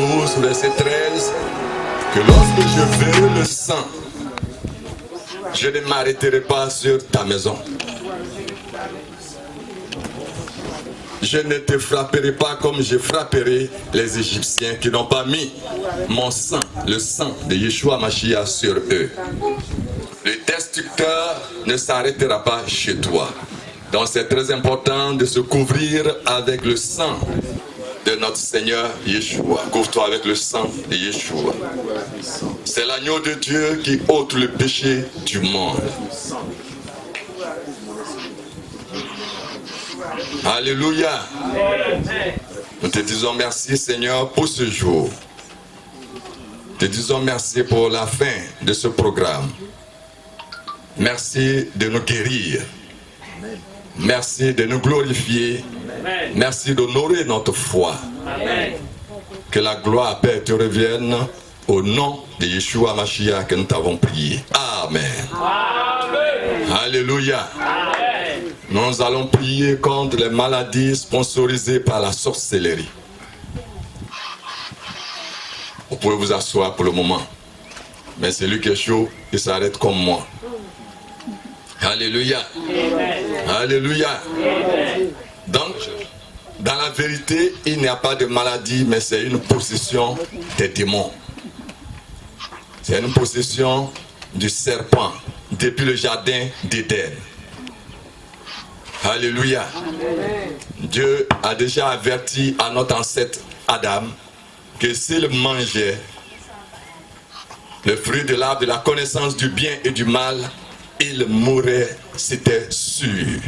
12, verset 13, que lorsque je verrai le sang, je ne m'arrêterai pas sur ta maison. Je ne te frapperai pas comme je frapperai les Égyptiens qui n'ont pas mis mon sang, le sang de Yeshua Mashiach sur eux. Le destructeur ne s'arrêtera pas chez toi. Donc c'est très important de se couvrir avec le sang de notre Seigneur Yeshua. Couvre-toi avec le sang de Yeshua. C'est l'agneau de Dieu qui ôte le péché du monde. Alléluia. Nous te disons merci Seigneur pour ce jour. Te disons merci pour la fin de ce programme. Merci de nous guérir. Merci de nous glorifier. Merci d'honorer notre foi. Que la gloire, Père, te revienne au nom de Yeshua Mashiach que nous t'avons prié. Amen. Alléluia. Nous allons prier contre les maladies sponsorisées par la sorcellerie. Vous pouvez vous asseoir pour le moment. Mais celui qui est chaud, il s'arrête comme moi. Alléluia. Alléluia. Donc, dans la vérité, il n'y a pas de maladie, mais c'est une possession des démons. C'est une possession du serpent depuis le jardin d'Éden. Alléluia. Dieu a déjà averti à notre ancêtre Adam que s'il mangeait le fruit de l'arbre de la connaissance du bien et du mal, il mourrait, c'était sûr.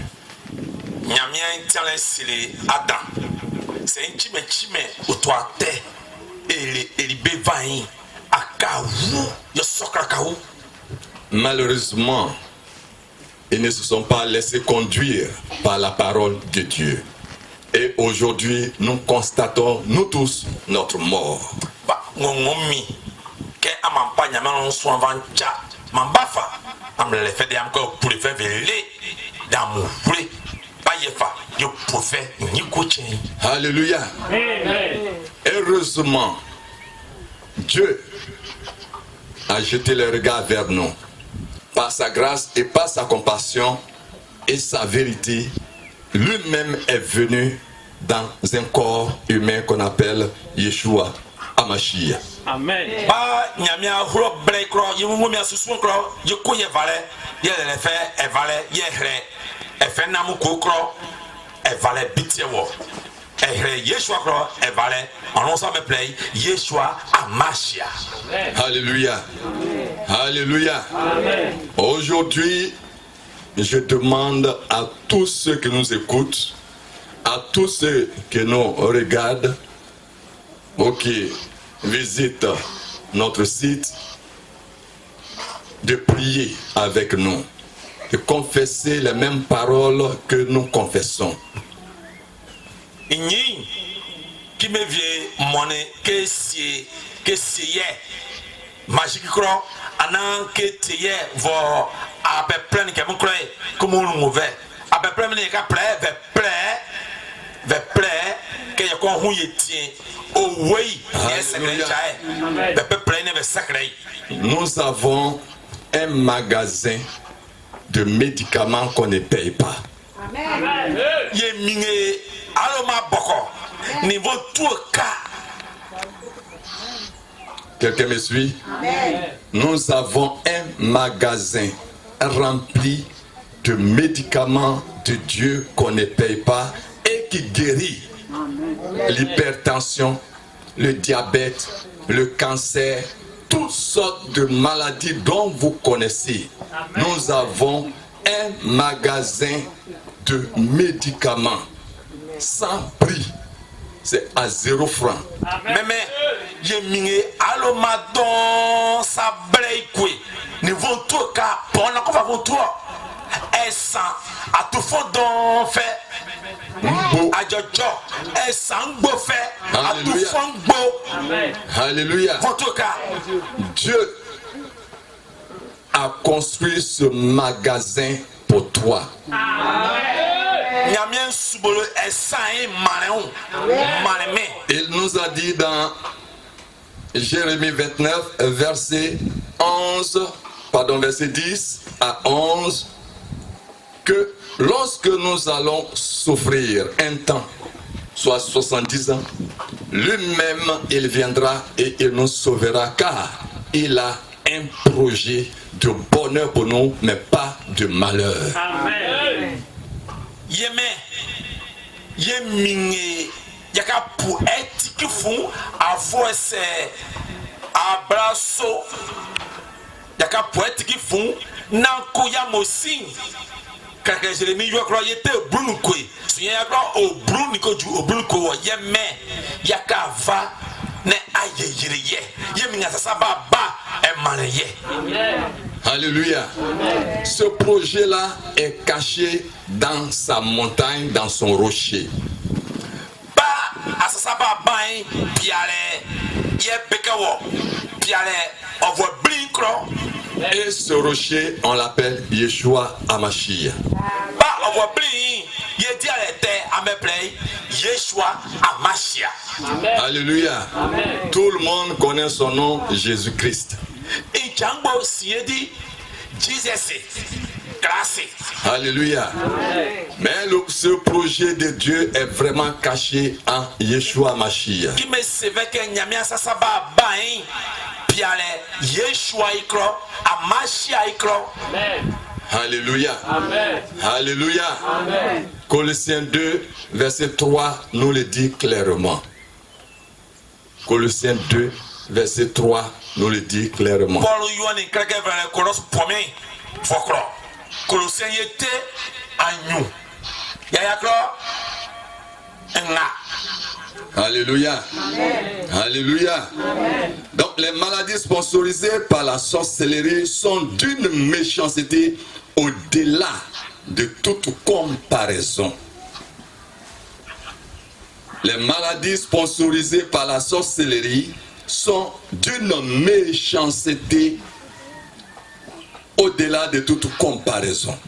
Malheureusement, ils ne se sont pas laissés conduire par la parole de Dieu. Et aujourd'hui, nous constatons, nous tous, notre mort. Alléluia. Heureusement, Dieu a jeté le regard vers nous. Par sa grâce et par sa compassion et sa vérité, lui-même est venu dans un corps humain qu'on appelle Yeshua Hamashiach. Amen. Alléluia. Alléluia. Aujourd'hui, je demande à tous ceux qui nous écoutent, à tous ceux qui nous regardent, ou qui visitent notre site, de prier avec nous, de confesser les mêmes paroles que nous confessons. Qui me vient monnaie que c'est magique croix anan que tiye vo a peu plein que mon croix comme on mauvais a peu plein que plein que y ko hu yetien o oui nous avons un magasin de médicaments qu'on ne paye pas. Amen. Yemine aloma boko niveau tout cas. Quelqu'un me suit? Amen. Nous avons un magasin rempli de médicaments de Dieu qu'on ne paye pas et qui guérit l'hypertension, le diabète, le cancer, toutes sortes de maladies dont vous connaissez. Amen. Nous avons un magasin de médicaments sans prix. C'est à 0 francs. Mais je m'y allomadon sa breakwe. Ne vont tout cas pour la copa pour toi. Essa à tout fond don fait. A jojo essa ngbo fait. À tout fond ngbo. Alléluia. En tout cas, Dieu a construit ce magasin pour toi. Il nous a dit dans Jérémie 29, verset 10 à 11, que lorsque nous allons souffrir un temps, soit 70 ans, lui-même, il viendra et il nous sauvera, car il a un projet de bonheur pour nous, mais pas de malheur. Amen. Yemine yaka pour être qui font avoir ces abraço yaka pour être qui font nanko ya mosin kaka Jérémie yo croyait te brunukwe sunya yakro o bruniko ju o brunko yeme yaka va ne ayeyiriye yeminga sasaba ba e maneye. Alléluia. Ce projet-là est caché dans sa montagne, dans son rocher. Et ce rocher, on l'appelle Yeshua Amashia. Alléluia. Tout le monde connaît son nom, Jésus-Christ. Alléluia. Mais ce projet de Dieu est vraiment caché en Yeshua Mashiach. Alléluia. Amen. Alléluia. Amen. Colossiens 2, verset 3 nous le dit clairement. Colossiens 2, verset 3 nous le dit clairement. Alléluia. Amen. Alléluia. Amen. Donc les maladies sponsorisées par la sorcellerie sont d'une méchanceté au-delà de toute comparaison. Les maladies sponsorisées par la sorcellerie sont d'une méchanceté au-delà de toute comparaison.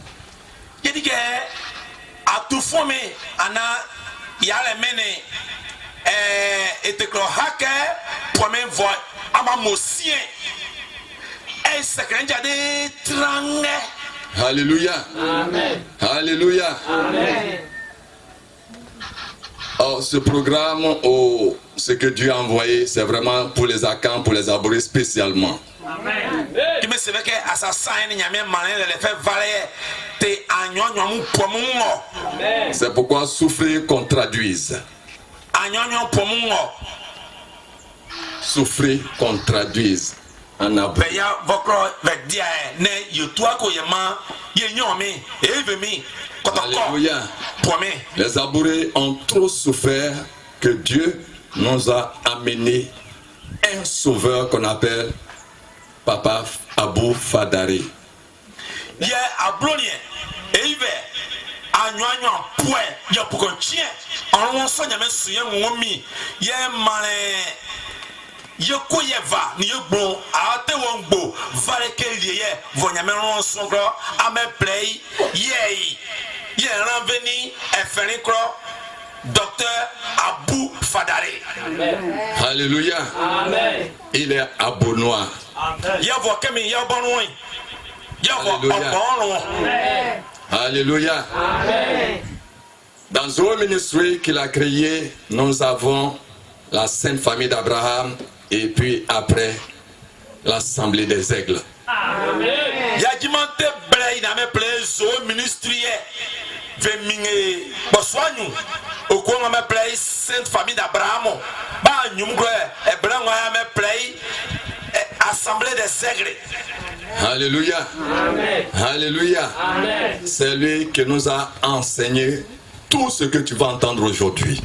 Alléluia. Amen. Alléluia. Amen. Oh, ce programme, ce que Dieu a envoyé, c'est vraiment pour les Akans, pour les Abourés spécialement. Amen. C'est pourquoi souffrir qu'on traduise. Souffrir qu'on traduise en abou. Alléluia. Les Abourés ont trop souffert que Dieu nous a amené un sauveur qu'on appelle Papa Abou Fadari. Docteur Abou Fadari. Alléluia. Amen. Il est abonnois. Alléluia. Amen. Dans Zoe Ministry qu'il a créé, nous avons la Sainte Famille d'Abraham et puis après l'Assemblée des Aigles. Amen. Sainte Famille d'Abraham, Assemblée des Aigles. Alléluia. Amen. Alléluia. C'est lui qui nous a enseigné tout ce que tu vas entendre aujourd'hui.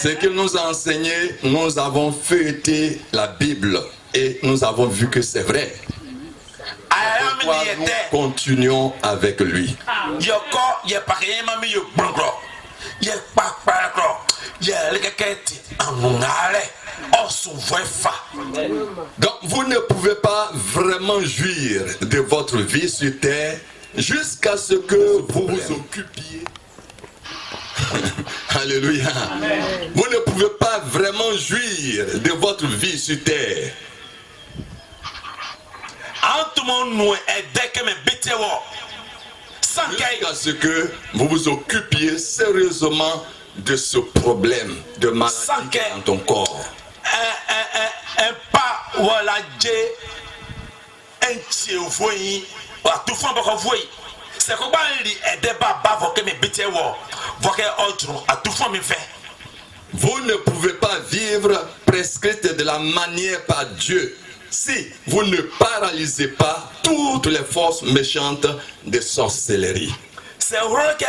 Ce qu'il nous a enseigné, nous avons feuilleté la Bible et nous avons vu que c'est vrai. Pourquoi nous continuons avec lui. Donc vous ne pouvez pas vraiment jouir de votre vie sur terre jusqu'à ce que vous vous occupiez Alléluia. Vous ne pouvez pas vraiment jouir de votre vie sur terre. Jusqu'à ce que vous vous occupiez sérieusement de ce problème de maladie dans ton corps. Vous ne pouvez pas vivre prescrite de la manière par Dieu si vous ne paralysez pas toutes les forces méchantes de sorcellerie. C'est vrai que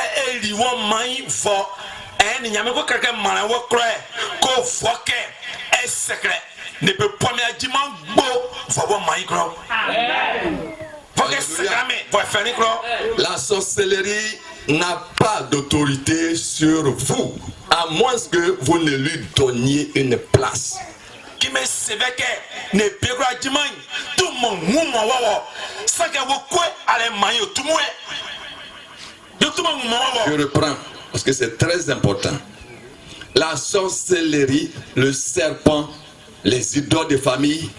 la sorcellerie n'a pas d'autorité sur vous, à moins que vous ne lui donniez une place. Je reprends, parce que c'est très important. La sorcellerie, le serpent, les idoles de famille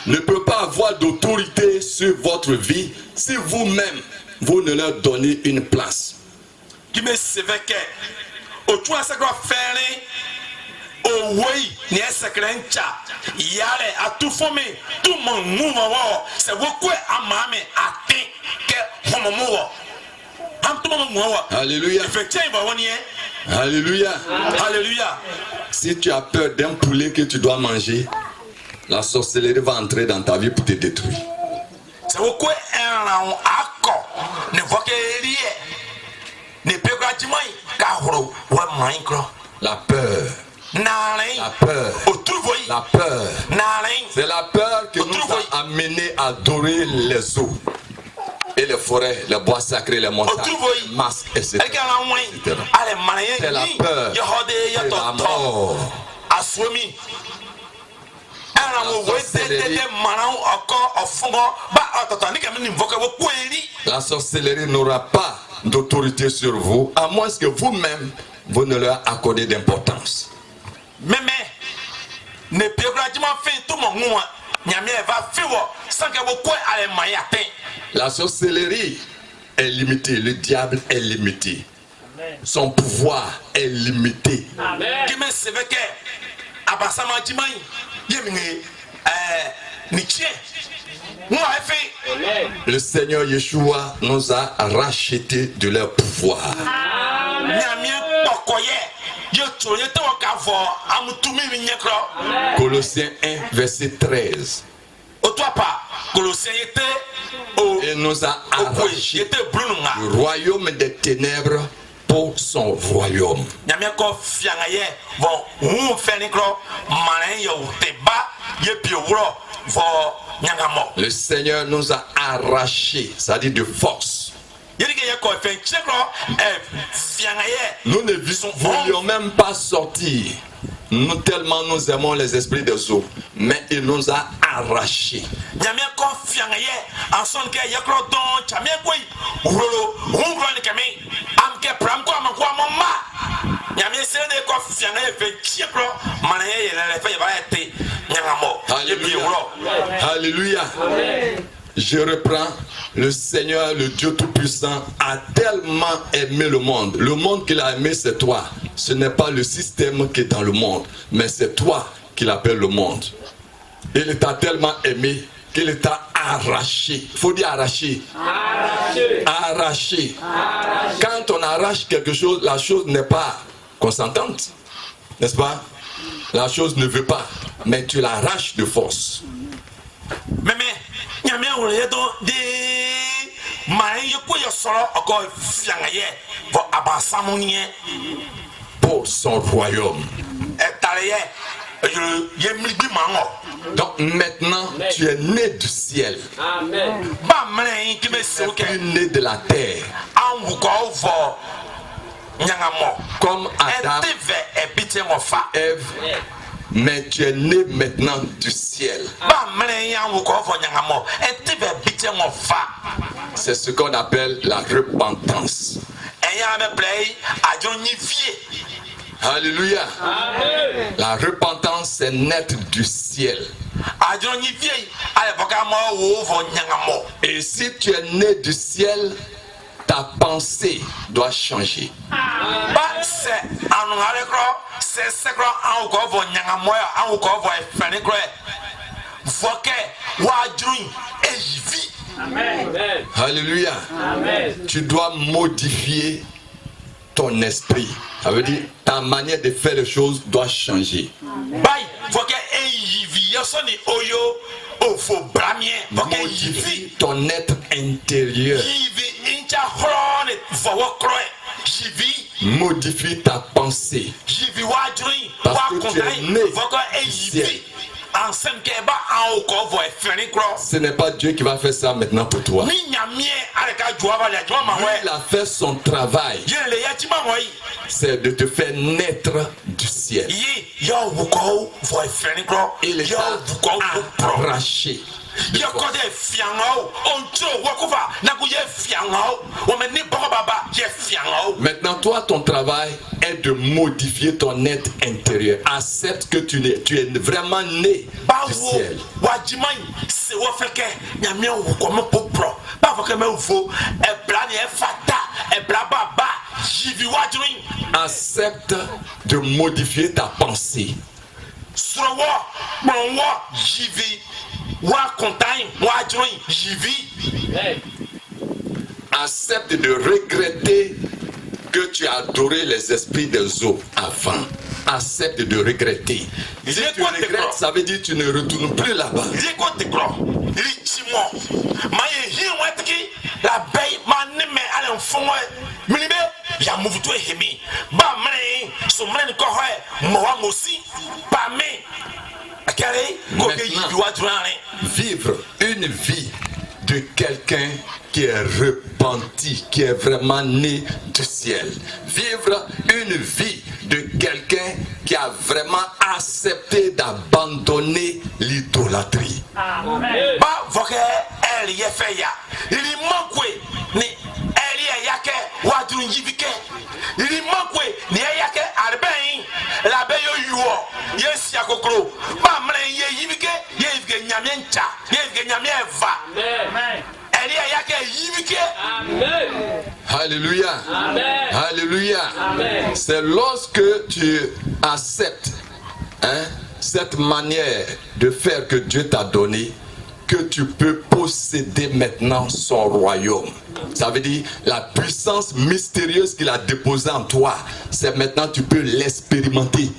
ne peut pas avoir d'autorité sur votre vie si vous-même, vous ne leur donnez une place. Alléluia. Alléluia. Alléluia. Si tu as peur d'un poulet que tu dois manger, la sorcellerie va entrer dans ta vie pour te détruire. La peur. La peur. La peur. C'est la peur qui nous a amenés à adorer les eaux et les forêts, les bois sacrés, les montagnes, les masques, etc. C'est la peur. C'est la mort. La sorcellerie n'aura pas d'autorité sur vous, à moins que vous-même, vous ne leur accordez d'importance. La sorcellerie est limitée, le diable est limité. Son pouvoir est limité. Le Seigneur Yeshua nous a rachetés de leur pouvoir. Colossiens 1, verset 13. Il nous a arraché du royaume des ténèbres pour son royaume. Le Seigneur nous a arrachés, c'est-à-dire de force. Nous ne voulions même pas sortir. Nous tellement nous aimons les esprits des eaux, mais il nous a arrachés. Alléluia. Alléluia. Je reprends. Le Seigneur, le Dieu Tout-Puissant, a tellement aimé le monde qu'il a aimé, c'est toi. Ce n'est pas le système qui est dans le monde, mais c'est toi qu'il appelle le monde. Il t'a tellement aimé qu'il t'a arraché. Il faut dire arraché. Arraché. Quand on arrache quelque chose, la chose n'est pas consentante. N'est-ce pas? La chose ne veut pas, mais tu l'arraches de force. Pour son royaume. Donc maintenant tu es né du ciel. Tu n'es plus né de la terre. Comme Adam, Ève, mais tu es né maintenant du ciel. C'est ce qu'on appelle la repentance. Alléluia. La repentance c'est naître du ciel. Et si tu es né du ciel, ta pensée doit changer. Alléluia. Tu dois modifier ton esprit. Ça veut dire ta manière de faire les choses doit changer. Modifie ton être intérieur. Modifie ta pensée. Parce que tu es né du ciel. Ce n'est pas Dieu qui va faire ça maintenant pour toi. Lui, il a fait son travail. C'est de te faire naître du ciel. Il est arraché. Maintenant, toi, ton travail est de modifier ton être intérieur. Accepte que tu es vraiment né du ciel. Accepte de modifier ta pensée. Accepte de regretter que tu as adoré les esprits des eaux avant. Accepte de regretter. Si tu regrettes, ça veut dire que tu ne retournes plus là-bas. Maintenant, vivre une vie de quelqu'un qui est repenti, qui est vraiment né du ciel. Vivre une vie de quelqu'un qui a vraiment accepté d'abandonner l'idolâtrie. Alléluia. Alléluia. C'est lorsque tu acceptes cette manière de faire que Dieu t'a donné que tu peux posséder maintenant son royaume. Ça veut dire la puissance mystérieuse qu'il a déposée en toi, c'est maintenant tu peux l'expérimenter.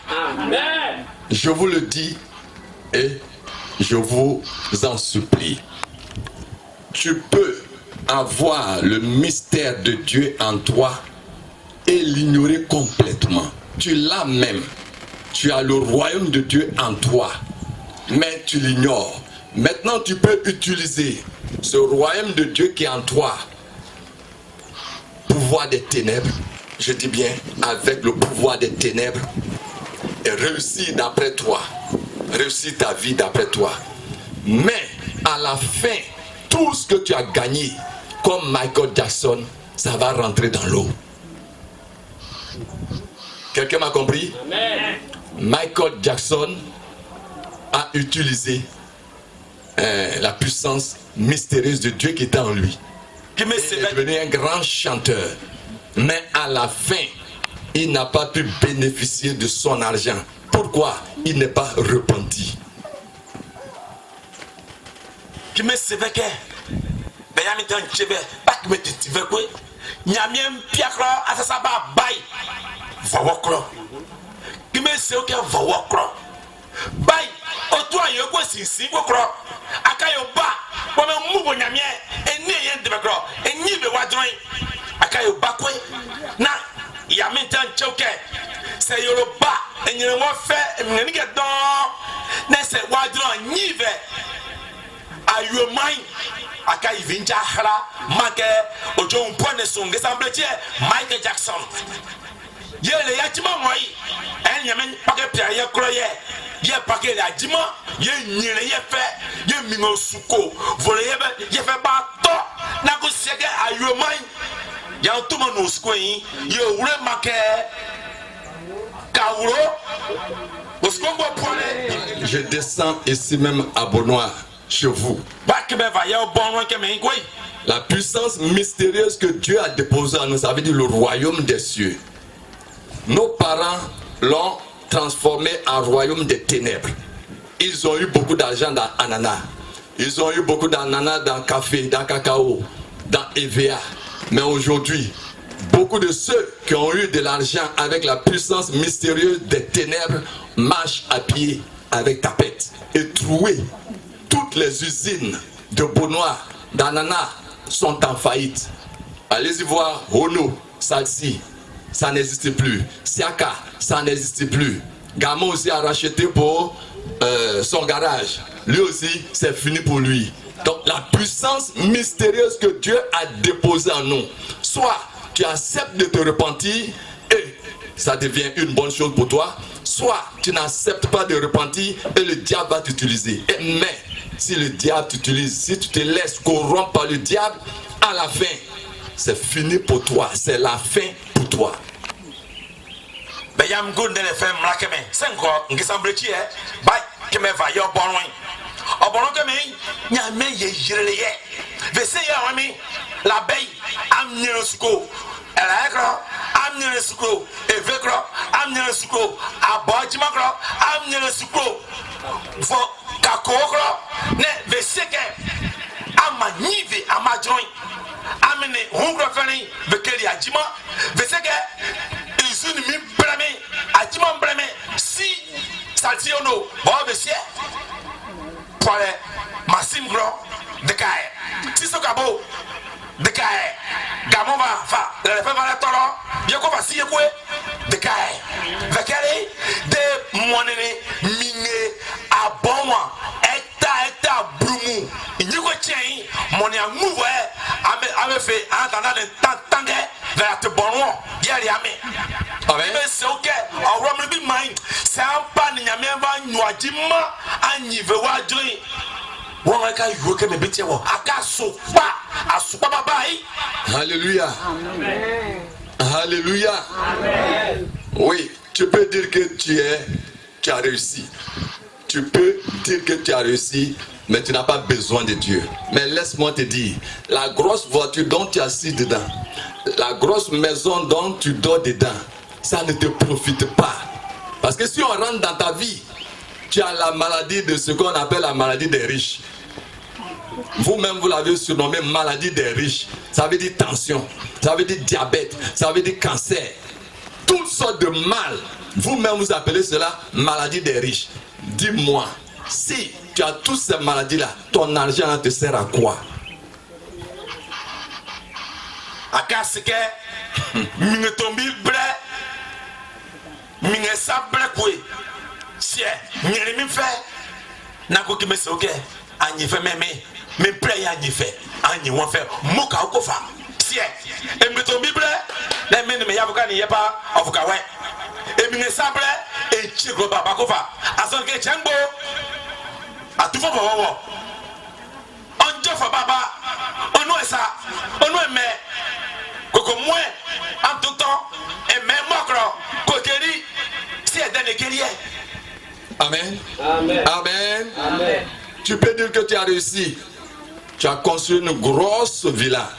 Amen. Je vous le dis et je vous en supplie. Tu peux avoir le mystère de Dieu en toi et l'ignorer complètement. Tu l'as même. Tu as le royaume de Dieu en toi, mais tu l'ignores. Maintenant, tu peux utiliser ce royaume de Dieu qui est en toi, pouvoir des ténèbres, je dis bien avec le pouvoir des ténèbres, et réussir d'après toi, réussir ta vie d'après toi. Mais à la fin, tout ce que tu as gagné, comme Michael Jackson, ça va rentrer dans l'eau. Quelqu'un m'a compris? Amen. Michael Jackson a utilisé la puissance mystérieuse de Dieu qui était en lui. Il est devenu un grand chanteur. Mais à la fin, il n'a pas pu bénéficier de son argent. Pourquoi? Il n'est pas repenti. nese wadron nyive ayo mai aka ivinja hra make ojo mpone songe sambletie Michael Jackson yele yatima moi en yemen pake pia ye kroye ye pake la jima ye nyire ye fe ye mingo suko vole ye fe ba to na ko sege ayo mai ya tuma no suko yin ye wure make kawro oskongo pole. Je descends ici même à Bonois chez vous. La puissance mystérieuse que Dieu a déposée en nous, ça veut dire le royaume des cieux. Nos parents l'ont transformé en royaume des ténèbres. Ils ont eu beaucoup d'argent dans ananas. Ils ont eu beaucoup d'ananas dans café, dans cacao, dans EVA. Mais aujourd'hui, beaucoup de ceux qui ont eu de l'argent avec la puissance mystérieuse des ténèbres marchent à pied avec tapette et troués. Toutes les usines de Bonois, d'ananas sont en faillite. Allez-y voir Renault, Salsi, ça n'existe plus. Siaka, ça n'existe plus. Gamon aussi a racheté pour son garage. Lui aussi, c'est fini pour lui. Donc la puissance mystérieuse que Dieu a déposée en nous, soit tu acceptes de te repentir et ça devient une bonne chose pour toi, soit tu n'acceptes pas de repentir et le diable va t'utiliser. Mais si le diable t'utilise, si tu te laisses corrompre par le diable, à la fin, c'est fini pour toi. C'est la fin pour toi. Amanive amadroin amene hungro fani bekeli ajima veseke izuni mi brame ajima brame si salti ono bo besie pole masim gro de kae si so kabo de kae gamova fa le fa va toro yeko va si yekwe de kae vekeli de monene minge abonwa eta brumu nyiko chen moni amuvo ame fe antanda de tangue vers te bonwo yeri ame amen c'est OK awro me bi mind c'est ampa ni nyame va nyoajima anyive wadrin won ka yoke me bitie wo aka asupa babai. Alléluia. Amen. Alléluia. Amen. Oui, tu peux dire que tu as réussi. Tu peux dire que tu as réussi, mais tu n'as pas besoin de Dieu. Mais laisse-moi te dire, la grosse voiture dont tu es assis dedans, la grosse maison dont tu dors dedans, ça ne te profite pas. Parce que si on rentre dans ta vie, tu as la maladie de ce qu'on appelle la maladie des riches. Vous-même, vous l'avez surnommé maladie des riches. Ça veut dire tension, ça veut dire diabète, ça veut dire cancer. Toutes sortes de mal. Vous-même, vous appelez cela maladie des riches. Dis-moi, si tu as toutes ces maladies-là, ton argent te sert à quoi? Akasike, minge tombi bre, minge sa bre kwe, sie, nyere mi fe, nako ki me se oge, anyi fe me bre ya anyi fe, anyi wan fe, moka okofa, sie, minge tombi bre, le mene me yavuka ni yepa, avuka we, minge sa bre, e chigro baba kofa, ason ke changbo, atufo bawawo, onjo fa baba, onu esa, onu eme, koko mwe, en tout temps, et même mokro, kokeri, si est dans les guerriers. Amen. Amen. Amen. Amen. Tu peux dire que tu as réussi. Tu as construit une grosse villa.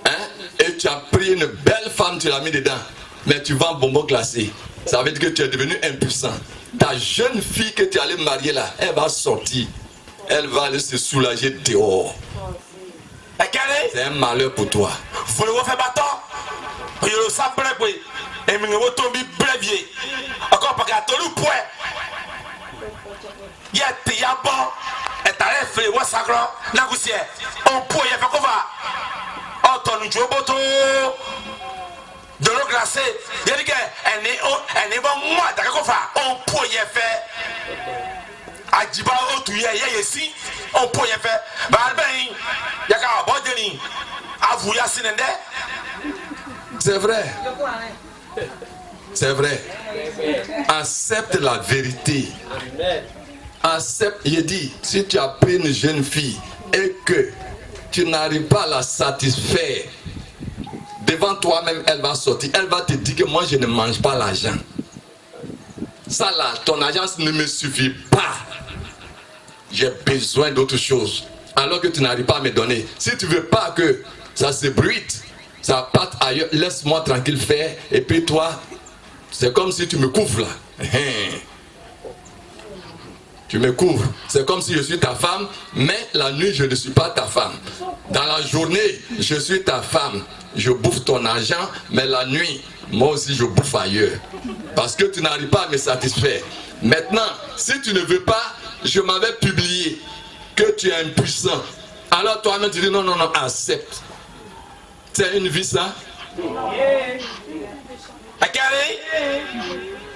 Hein? Et tu as pris une belle femme, tu l'as mis dedans. Mais tu vends bonbons glacés. Ça veut dire que tu es devenu impuissant. Ta jeune fille que tu allais marier là, elle va sortir. Elle va aller se soulager dehors. C'est un malheur pour toi. Vous le refaites bâton. Vous le savez, et vous le tombez brevier. Encore pas qu'à tout le point. Il y a des bon. Et t'as fait le sacre. Négocier. On peut y faire quoi? Oh, ton job, de de l'eau glacée. Il dit que elle n'est pas moi, d'accord, on peut y faire. Ajiba otu ye yesi on peut y faire. Bah ben, il y a qu'à aborder avouer à Sinende. C'est vrai. C'est vrai. Accepte la vérité. Accepte. Il dit, si tu as pris une jeune fille et que tu n'arrives pas à la satisfaire, devant toi-même, elle va sortir. Elle va te dire que moi, je ne mange pas l'argent. Ça là, ton argent ne me suffit pas. J'ai besoin d'autre chose. Alors que tu n'arrives pas à me donner. Si tu ne veux pas que ça se bruite, ça parte ailleurs, laisse-moi tranquille faire. Et puis toi, c'est comme si tu me couvres là. Tu me couvres. C'est comme si je suis ta femme, mais la nuit, je ne suis pas ta femme. Dans la journée, je suis ta femme. Je bouffe ton argent, mais la nuit, moi aussi, je bouffe ailleurs. Parce que tu n'arrives pas à me satisfaire. Maintenant, si tu ne veux pas, je m'avais publié que tu es impuissant. Alors toi-même, tu dis non, non, non, accepte. C'est une vie, ça?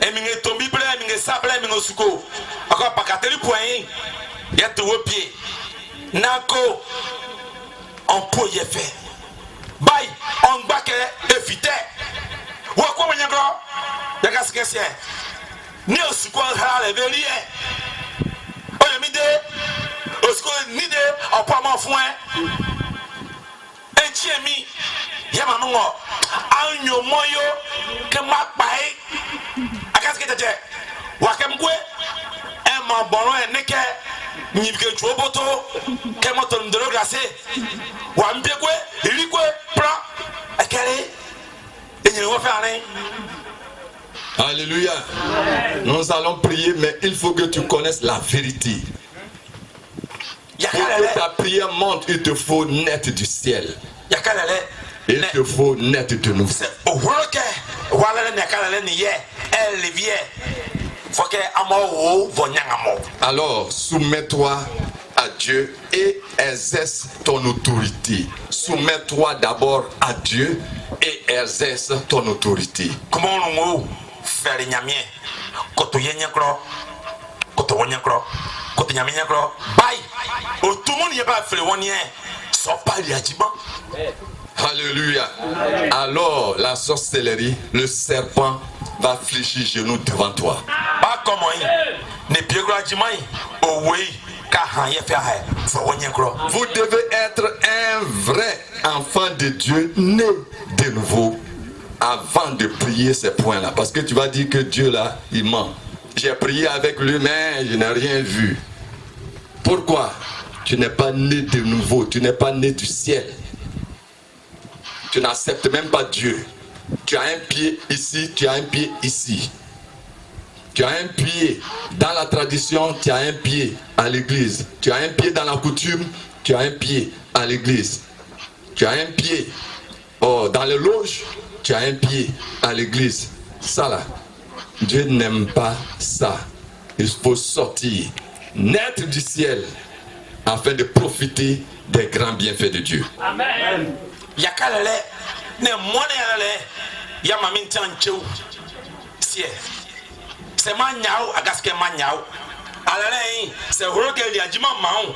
Eminge tombi ble, eminge sable, eminge suko. Encore pas kateli point. Y'a tout au pied. Nako, on peut y faire. Bye, on back éviter. Ou quoi, mon yagro? Y'a qu'à ce que c'est. Ni au suko, à la veille. Oh, mide. Au suko, ni de, on peut m'en foin. Un tiemi. Y'a ma non. Un yo moyo. Que ma paille. Wakemgwe ma bon neke nibike chuoboto kemoto ndelo glacé wambegwe ilikwe plan akere enye wo faire rien. Alléluia. Nous allons prier, mais il faut que tu connaisses la vérité. Pour que ta prière monte, il te faut naître du ciel. Il te faut naître de nouveau. Alors, soumets-toi à Dieu et exerce ton autorité. Soumets-toi d'abord à Dieu et exerce ton autorité. Comment on faire les nyamiens? Quand tu y es nyakro, quand tu y es nyakro, quand tu y es nyakro, bye. Tout le monde n'y a pas fait le one year. Sans pas les adjumants. Alléluia. Alors la sorcellerie, le serpent va fléchir genoux devant toi. Pas comme moi. Ne pieds gratuitement. Oh oui. Vous devez être un vrai enfant de Dieu, né de nouveau, avant de prier ces points-là. Parce que tu vas dire que Dieu là, il ment. J'ai prié avec lui, mais je n'ai rien vu. Pourquoi? Tu n'es pas né de nouveau, tu n'es pas né du ciel. Tu n'acceptes même pas Dieu. Tu as un pied ici, tu as un pied ici. Tu as un pied dans la tradition, tu as un pied à l'église. Tu as un pied dans la coutume, tu as un pied à l'église. Tu as un pied dans les loges, tu as un pied à l'église. Ça là, Dieu n'aime pas ça. Il faut sortir, naître du ciel, afin de profiter des grands bienfaits de Dieu. Amen. Yakalele, ne moneyale, yamaminti anchou. Sie. C'est maniao, agaske maniao. Alale, c'est rogue liadjima maon.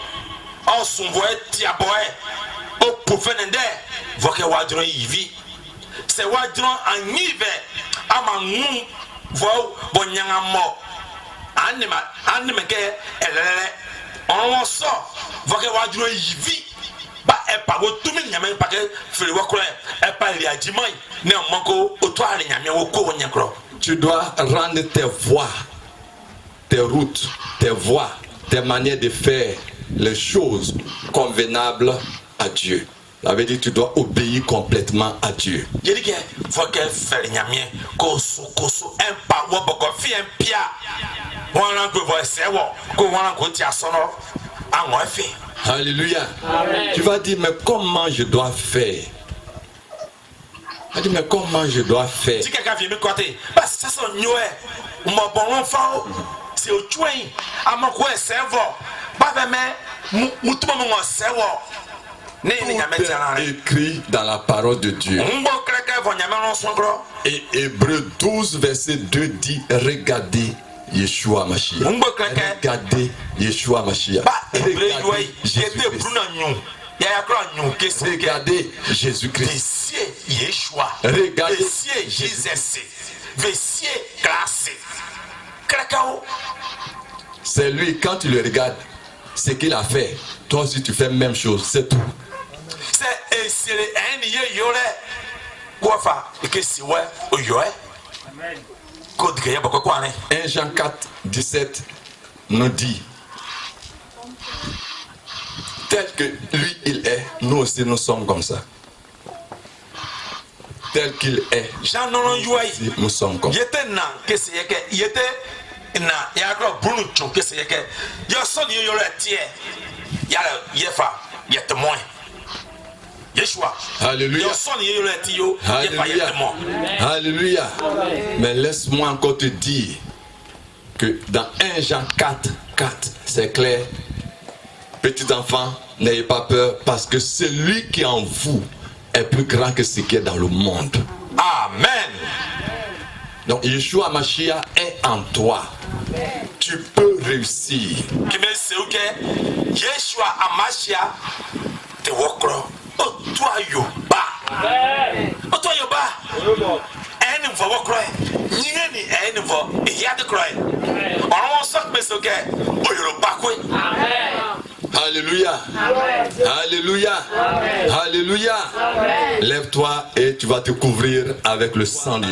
On s'envoie tiaboe. Au poufenende, voke wadron yivi. C'est wadron en yive. Amangou, vo, bonyanga mo. Anime ke, elele. On sort, voke wadron yivi. Tu dois rendre tes voies, tes routes, tes voies, tes manières de faire les choses convenables à Dieu. Ça veut dire que tu dois obéir complètement à Dieu. Alléluia. Amen. Tu vas dire, mais comment je dois faire? Tu vas dire, mais comment je dois faire? Si quelqu'un vient me côté, ça c'est un bon enfant, c'est au tuin, à mon coin, cerveau, pas vraiment, mouton mon cerveau. Tout est écrit dans la parole de Dieu. Et Hébreux 12, verset 2 dit, regardez Yeshua Mashiach. Regardez Yeshua Mashiach. Regardez Jésus-Christ. Regardez Jésus-Christ. Regardez Jésus-Christ. C'est lui, quand tu le regardes, ce qu'il a fait, toi aussi tu fais la même chose, c'est tout. 1 Jean 4, 17 nous dit, tel que lui il est, nous aussi nous sommes comme ça. Tel qu'il est, nous sommes comme ça. Alléluia. Alléluia. Alléluia. Mais laisse-moi encore te dire que dans 1 Jean 4, 4, c'est clair. Petits enfants, n'ayez pas peur parce que celui qui est en vous est plus grand que ce qui est dans le monde. Amen. Donc Yeshua Mashiach est en toi. Tu peux réussir. Yeshua Mashiach te wokro. Oh toi yoba. Oh toi yoba. Eni vo wokro. Nyeni eni vo yade kroy. On sok mesoke. O yoruba kwe. Alléluia. Alléluia. Alléluia. Lève-toi et tu vas te couvrir avec le sang de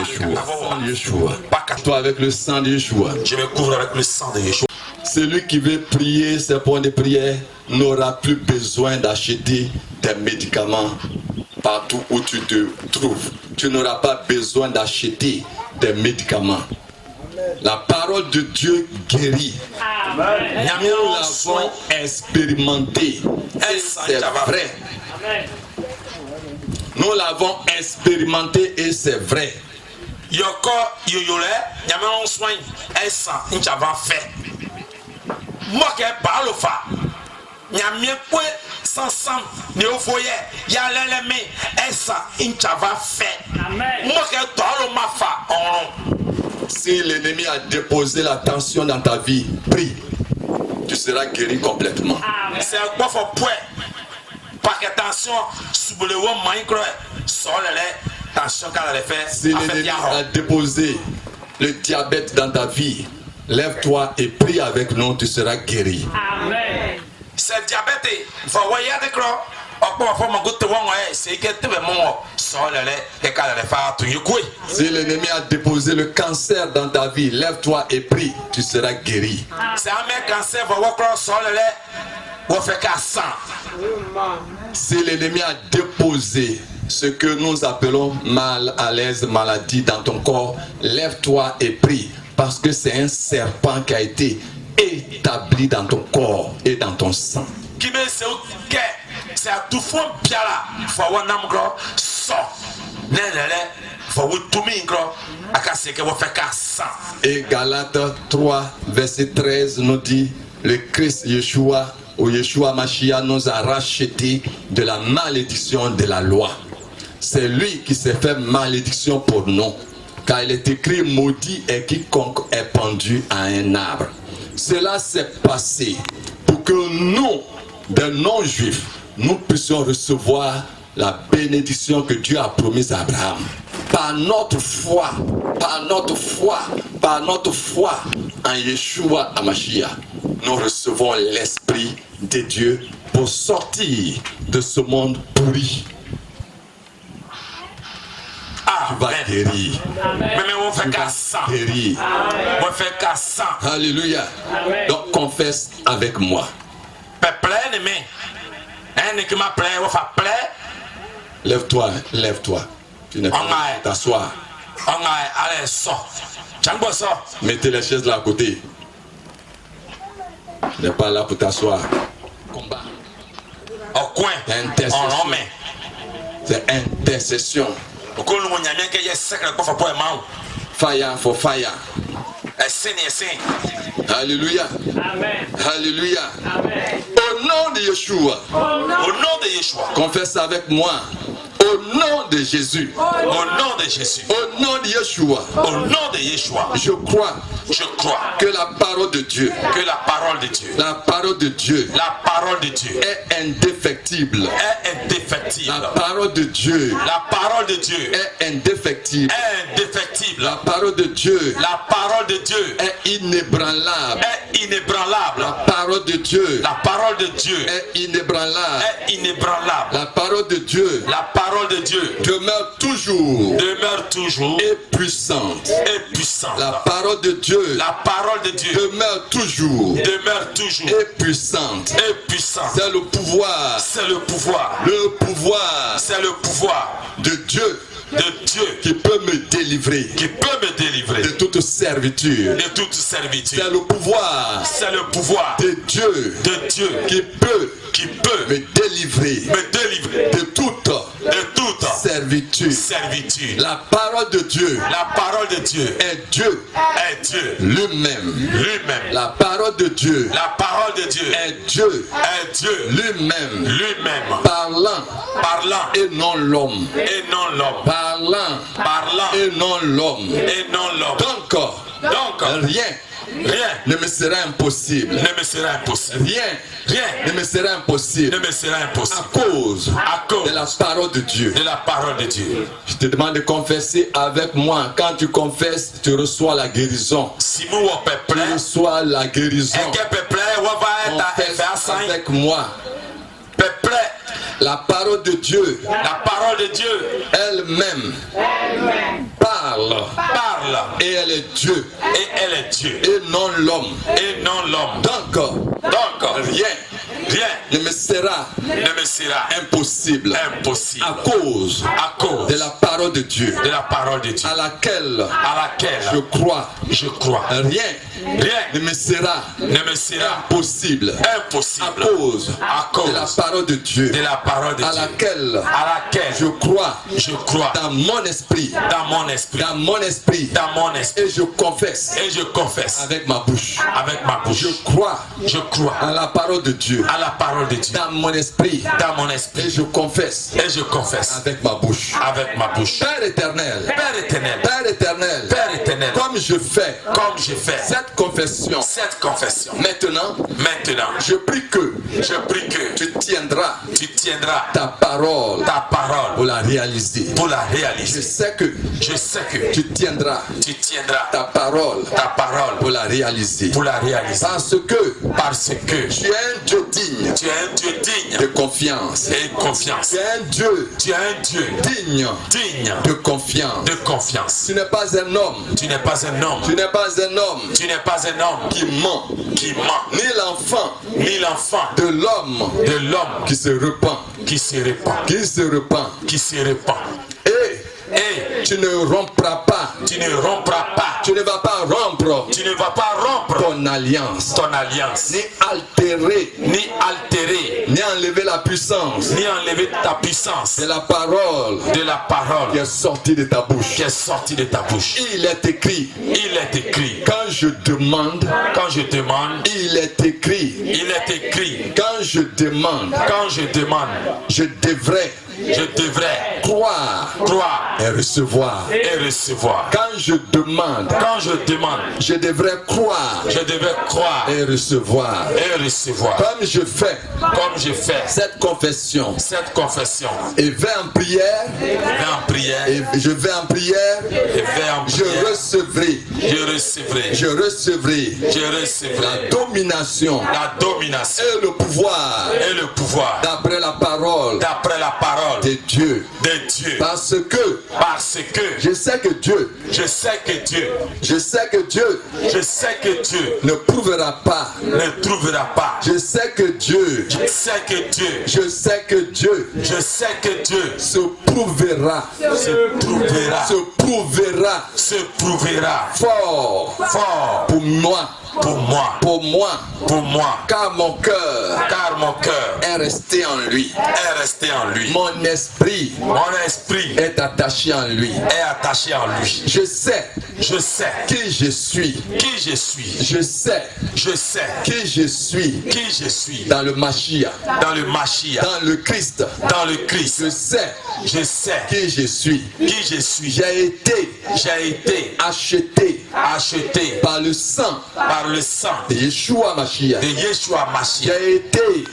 Yeshua. Toi avec le sang de Yeshua. Je me couvre avec le sang de Yeshua. Celui qui veut prier ses points de prière n'aura plus besoin d'acheter des médicaments partout où tu te trouves. Tu n'auras pas besoin d'acheter des médicaments. La parole de Dieu guérit. Nous l'avons expérimenté. Et c'est vrai. Nous l'avons expérimenté et c'est vrai. Yoko yoyole, nyame soin esa nchava fait. Moi qui parle fa. Nyame kwe sansam ne ofoye ya leleme esa nchava fait. Moi qui parle ma fa on. Si l'ennemi a déposé la tension dans ta vie, prie. Tu seras guéri complètement. C'est un quoi faut point. Pas que tension sous le wom micro sur les tension qu'elle a fait. Si l'ennemi a déposé le diabète dans ta vie, lève-toi et prie avec nous, tu seras guéri. Amen. C'est diabète. Faut voyer des crocs. Si l'ennemi a déposé le cancer dans ta vie, lève-toi et prie, tu seras guéri. Si l'ennemi a déposé ce que nous appelons mal à l'aise, maladie dans ton corps, lève-toi et prie, parce que c'est un serpent qui a été établi dans ton corps et dans ton sang. C'est à tout fond bien là. Faut avoir un gros son. Faut tout mingro. À casser que vous faites casse. Et Galates 3 verset 13 nous dit, le Christ Yeshua ou Yeshua Mashiach nous a rachetés de la malédiction de la loi. C'est lui qui s'est fait malédiction pour nous, car il est écrit, maudit est quiconque est pendu à un arbre. Cela s'est passé pour que nous, des non-juifs, nous puissions recevoir la bénédiction que Dieu a promise à Abraham. Par notre foi, par notre foi, par notre foi en Yeshua Mashiach, nous recevons l'Esprit de Dieu pour sortir de ce monde pourri. Tu vas guérir. Tu vas guérir. Alléluia. Donc confesse avec moi. Lève-toi, lève-toi. Tu n'es pas là pour t'asseoir. Mettez les chaises là à côté. Tu n'es pas là pour t'asseoir. Combat. Intercession. C'est intercession. Fire for fire. Alléluia. Amen. Alléluia. Amen. Au nom de Yeshua. Au nom de Yeshua. Confesse avec moi. Au nom de Jésus. Au nom de Jésus. Au nom de Yeshua. Au nom de Yeshua. Je crois que la parole de Dieu. Que la parole de Dieu. La parole de Dieu. La parole de Dieu. Est indéfectible. Est indéfectible. La parole de Dieu. La parole de Dieu. Est indéfectible. Est indéfectible. La parole de Dieu. La parole de Dieu. Est inébranlable. Est inébranlable. La parole de Dieu. La parole de Dieu. Est inébranlable. Est inébranlable. La parole de Dieu. La parole de Dieu. Demeure toujours. Demeure toujours. Et puissante. Et puissante. La parole de Dieu. La parole de Dieu. Demeure toujours. Demeure toujours. Et puissante. Et puissante. C'est le pouvoir. C'est le pouvoir. Le pouvoir. C'est le pouvoir de Dieu. De Dieu qui peut me délivrer. Qui peut me délivrer. De toute servitude. De toute servitude. C'est le pouvoir. C'est le pouvoir. De Dieu. De Dieu. Qui peut me délivrer. Me délivrer. De toute servitude. Servitude. La parole de Dieu. La parole de Dieu. Est Dieu. Est Dieu. Lui-même. Lui-même. La parole de Dieu. La parole de Dieu. Est Dieu. Est Dieu. Lui-même. Lui-même. Parlant. Parlant. Et non l'homme. Et non l'homme. Parlant. Parlant. Et non l'homme. Et non l'homme. Donc, rien ne me sera impossible. Ne me sera impossible. Rien ne me sera impossible. Ne me sera impossible. À cause de la parole de Dieu. De la parole de Dieu. Je te demande de confesser avec moi. Quand tu confesses, tu reçois la guérison. Si vous tu reçois la guérison. Confesse avec moi. La parole de Dieu. La parole de Dieu. Elle-même. Parle. Et elle est Dieu. Et elle est Dieu. Et non l'homme. Et non l'homme. Donc, rien ne me sera impossible. À cause de la parole de Dieu. De la parole de Dieu. À laquelle je crois. Rien ne me sera impossible. À cause de la parole de Dieu. De la parole de Dieu. À laquelle je crois. Dans mon esprit. Et je confesse. Avec ma bouche. Je crois. À la parole de Dieu. Dans mon esprit. Et je confesse. Avec ma bouche. Père éternel. Comme je fais. Cette confession. Maintenant. Je prie que. Tu tiendras. Ta parole. Pour la réaliser. Je sais que. Tu tiendras. Ta parole. Pour la réaliser. Parce que. Tu es un Dieu digne. De confiance. Tu es un Dieu. Digne. De confiance. Tu n'es pas un homme. Tu n'es pas un homme. Qui ment. Ni l'enfant. De l'homme. Qui se repent. Et tu ne rompras pas. Tu ne vas pas rompre. Ton alliance. Ni altérer. Ni enlever la puissance. De la parole. Qui est sortie de ta bouche. Il est écrit. Quand je demande. Il est écrit. Quand je demande. Je devrais croire et recevoir. Quand je demande, je devrais croire et recevoir. Comme je fais cette confession et vais en prière, et je vais en prière, je recevrai la domination et le pouvoir d'après la parole de Dieu. Parce que je sais que Dieu ne prouvera pas. Je sais que Dieu se prouvera prouvera fort pour moi. Pour moi, car mon cœur est resté en lui. Mon esprit est attaché en lui. Je sais qui je suis. Je sais qui je suis dans le Mashiach, dans le Christ. Je sais qui je suis. J'ai été acheté par le sang de Yeshua Mashiach.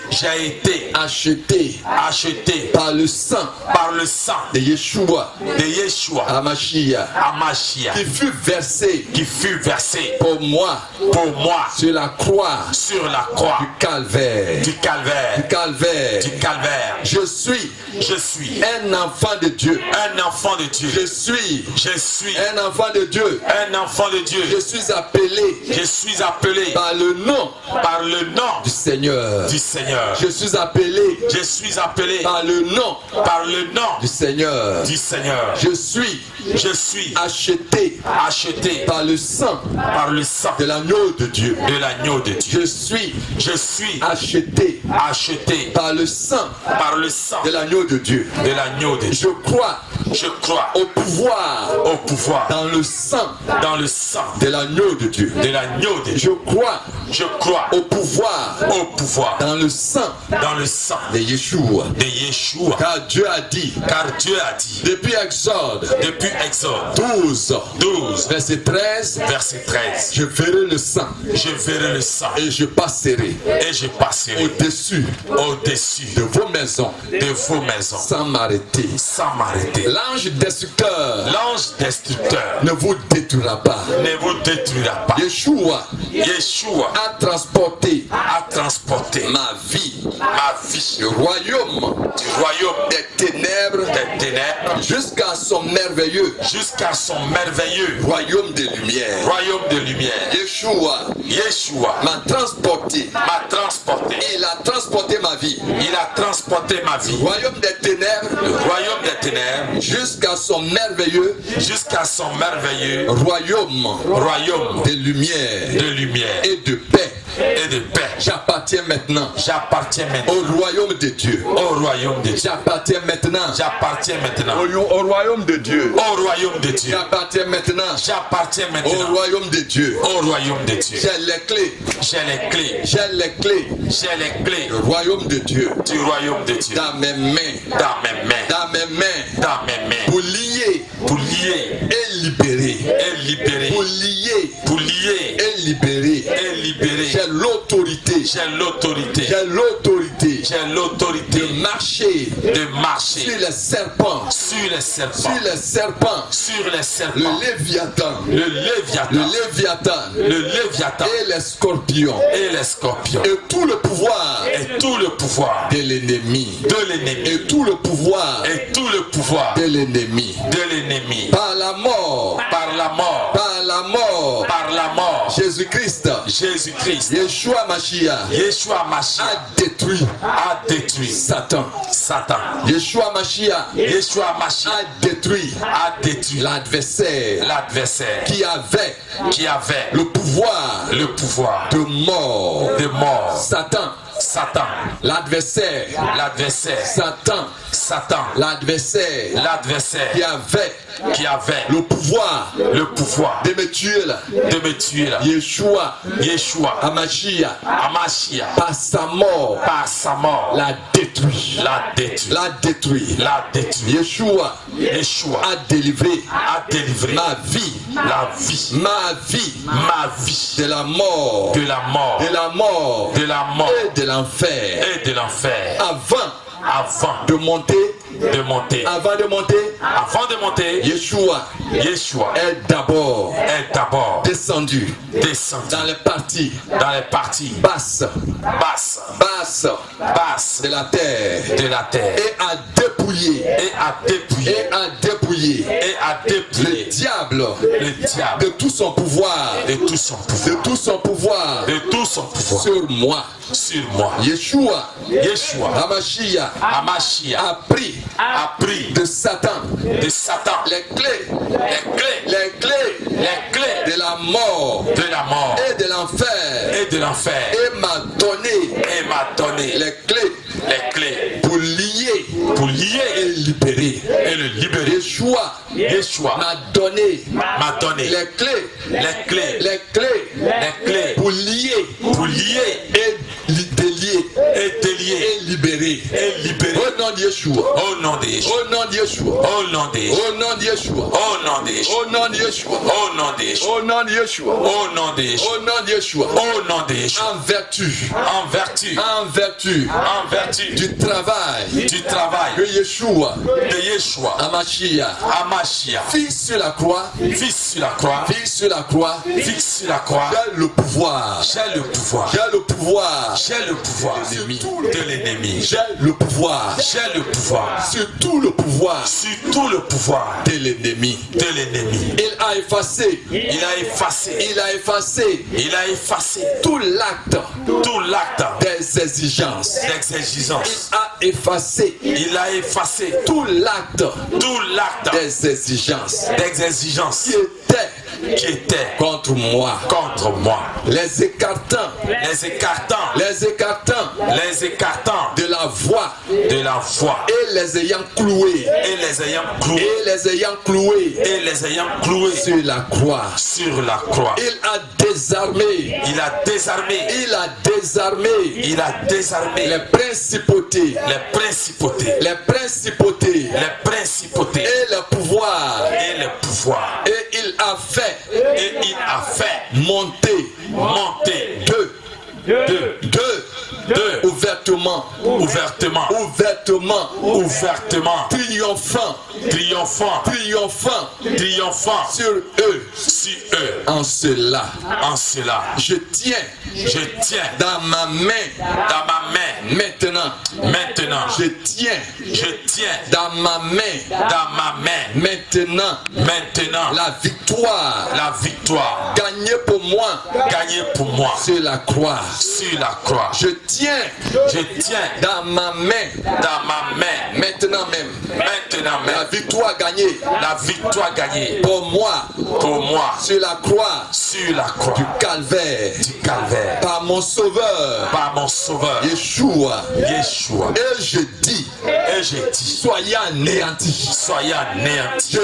J'ai été acheté par le sang de Yeshua Mashiach, qui fut versé pour moi sur la croix du Calvaire. Je suis un enfant de Dieu. Je suis un enfant de Dieu. Je suis appelé par le nom du Seigneur. Je suis appelé par le nom du Seigneur. Je suis acheté par le sang de l'agneau de Dieu. Je suis acheté par le sang de l'agneau de Dieu. Je crois au pouvoir dans le sang de l'agneau de Dieu. Je crois au pouvoir dans le sang de Yeshua. Car Dieu a dit depuis Exode 12 verset 13, je verrai le sang et je passerai au-dessus de vos maisons sans m'arrêter. L'ange destructeur ne vous détruira pas. Yeshua a transporté ma vie du royaume des ténèbres jusqu'à son merveilleux royaume de lumière. Yeshua m'a transporté. Il a transporté ma vie. Du royaume des ténèbres jusqu'à son merveilleux royaume de lumière et de paix. J'appartiens maintenant au royaume de Dieu. J'appartiens maintenant au royaume de Dieu. J'appartiens maintenant au royaume de Dieu. J'ai les clés du royaume de Dieu dans mes mains pour lier et libérer. Pour lier et libérer. J'ai l'autorité de marcher sur les serpents, le léviathan et les scorpions et tout le pouvoir de l'ennemi et tout le pouvoir de l'ennemi par la mort Jésus-Christ Yeshua Mashiach a détruit Satan. Yeshua Mashiach a détruit l'adversaire qui avait le pouvoir de mort. Satan, l'adversaire, Satan, l'adversaire qui avait le pouvoir de me tuer là. Yeshua Hamashiach par sa mort l'a détruit. Yeshua a délivré ma vie de la mort et de l'enfer. Avant de monter, Yeshua est d'abord descendu dans les parties basses de la terre et a dépouillé dépouiller et à dépouiller et à dépouiller et à dépouiller le diable le diable de tout son pouvoir, de tout son pouvoir, de tout son pouvoir de tout son pouvoir sur moi. sur moi. Yeshua, Yeshua Hamashiach, Hamashiach a pris de Satan Satan les clés les clés de la mort de la mort et de l'enfer et de l'enfer et m'a donné les clés pour lier et et libérer. le libérer. Yeshua Yeshua m'a donné m'a donné les clés les clés pour lier et délier et délier et libérer. et libérer. Au nom de Yeshua. Au nom de Yeshua. Au nom de Yeshua. Au nom de Yeshua. Au nom de Yeshua. Au nom de Yeshua. Au nom de Yeshua. Au nom de Yeshua. Au nom de Yeshua. Au nom de Yeshua. Au nom de Yeshua. Au nom de Yeshua. En vertu En vertu du travail du travail que Yeshua de Yeshua Hamashiach fit sur la croix, fils sur la croix, fils sur la croix, fixe sur la croix. j'ai le pouvoir, J'ai le pouvoir. j'ai le pouvoir J'ai le pouvoir de l'ennemi. j'ai le pouvoir J'ai le pouvoir sur tout le pouvoir sur tout le pouvoir de l'ennemi. de l'ennemi. Il a effacé Il a effacé tout l'acte tout l'acte des exigences. d'exigence. Il a effacé tout l'acte des exigences d'exigence qui étaient qui était contre moi, les écartant les écartant de la voie de la foi et les ayant cloués et les ayant cloués sur la croix. sur la croix. Il a désarmé Il a désarmé les principautés les principautés et le pouvoir, et le pouvoir. et il a fait monter deux ouvertement, triomphant sur eux. En cela, je tiens dans ma main maintenant. Je tiens dans ma main maintenant la victoire gagnée pour moi sur la croix. Je tiens dans ma main maintenant même la victoire gagnée pour moi sur la croix du calvaire par mon sauveur Yeshua. Et je dis soyez anéantis. Je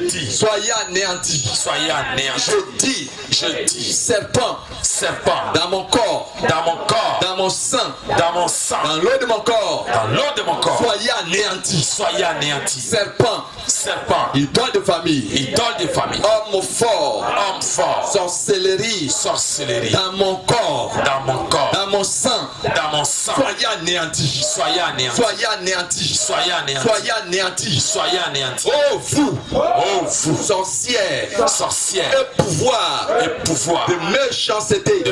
dis soyez anéantis. Je dis serpent dans mon corps, dans mon sang, dans l'eau de mon corps, soyez anéantis. Serpent, idole de famille, homme fort, sorcellerie, dans mon corps, dans mon sang, soyez anéantis. Oh vous, sorcières, et pouvoir de méchanceté,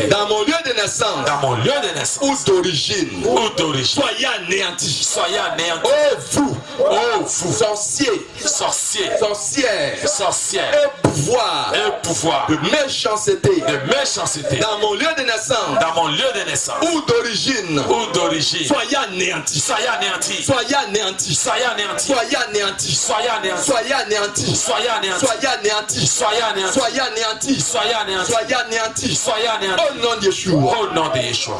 dans mon lieu de naissance, ou d'origine, soyez anéantis. Oh vous, sorcières, et pouvoir de méchanceté, dans mon lieu de naissance, ou d'origine, soyez anéantis. Au nom de Yeshua.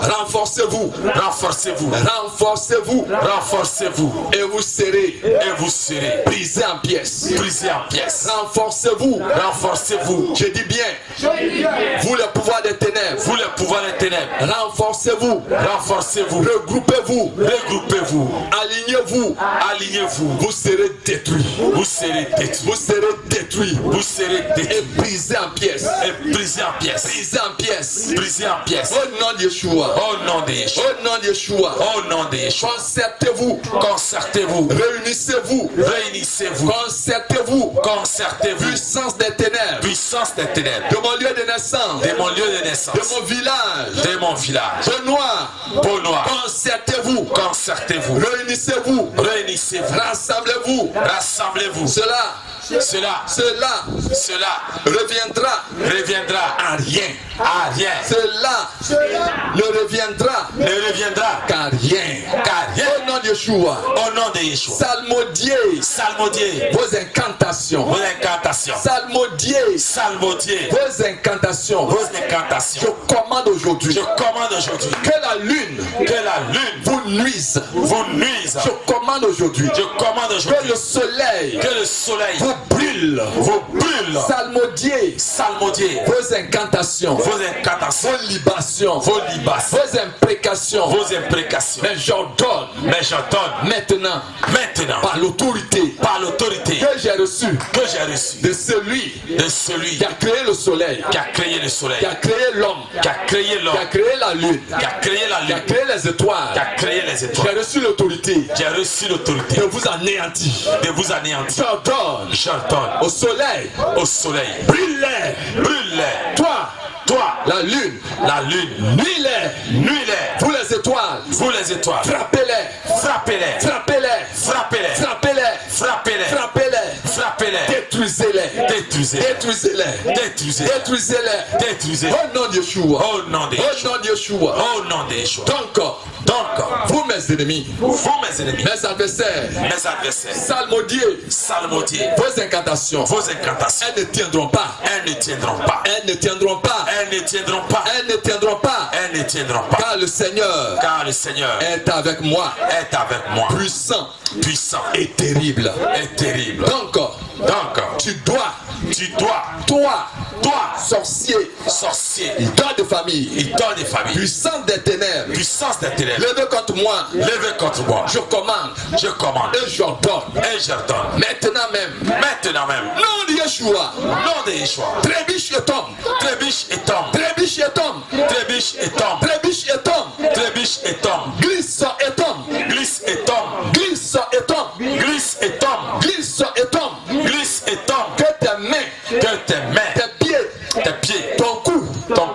Renforcez-vous. Et vous serez brisés en pièces. Renforcez-vous. Je dis bien. Vous le pouvoir des ténèbres. Renforcez-vous. Regroupez-vous. Alignez-vous. Vous serez détruits. Et brisés en pièces. Au nom de Yeshua. Concertez-vous. Réunissez-vous. Concertez-vous. Puissance des ténèbres. De mon lieu de naissance. De mon village. De noir. Concertez-vous. Concertez-vous. Réunissez-vous. Réunissez-vous. Rassemblez-vous. Rassemblez-vous. Cela reviendra à rien. À rien. Cela ne reviendra qu'à rien. Au nom de Yeshua. Au nom de Yeshua. Salmodier. Vos incantations. Salmodier. Vos incantations. Je commande aujourd'hui. Que la lune vous nuise. Je commande aujourd'hui. Que le soleil vous brûle. Salmodier. Vos incantations. Vos libations. Vos imprécations. Mais j'ordonne. Maintenant. Par l'autorité. Que j'ai reçue. De celui. Qui a créé le soleil. Qui a créé l'homme. Qui a créé la lune. Qui a créé les étoiles. J'ai reçu l'autorité. De vous anéantir. J'ordonne. Au soleil. Brûle-les. Toi. La lune. Nuis-les. Vous les étoiles. Frappez-les. Détruisez-les. Au nom de Yeshua. Donc, vous mes ennemis, mes adversaires, salmodier, vos incantations, elles ne tiendront pas. Car le Seigneur est avec moi. Puissant et terrible. Donc, tu dois, toi, sorcier, idole de famille, puissance des ténèbres, levez contre moi, je commande, et j'ordonne, maintenant même, nom de Yeshua, trébiche et tombe, glisse et tombe, que tes mains, tes pieds, ton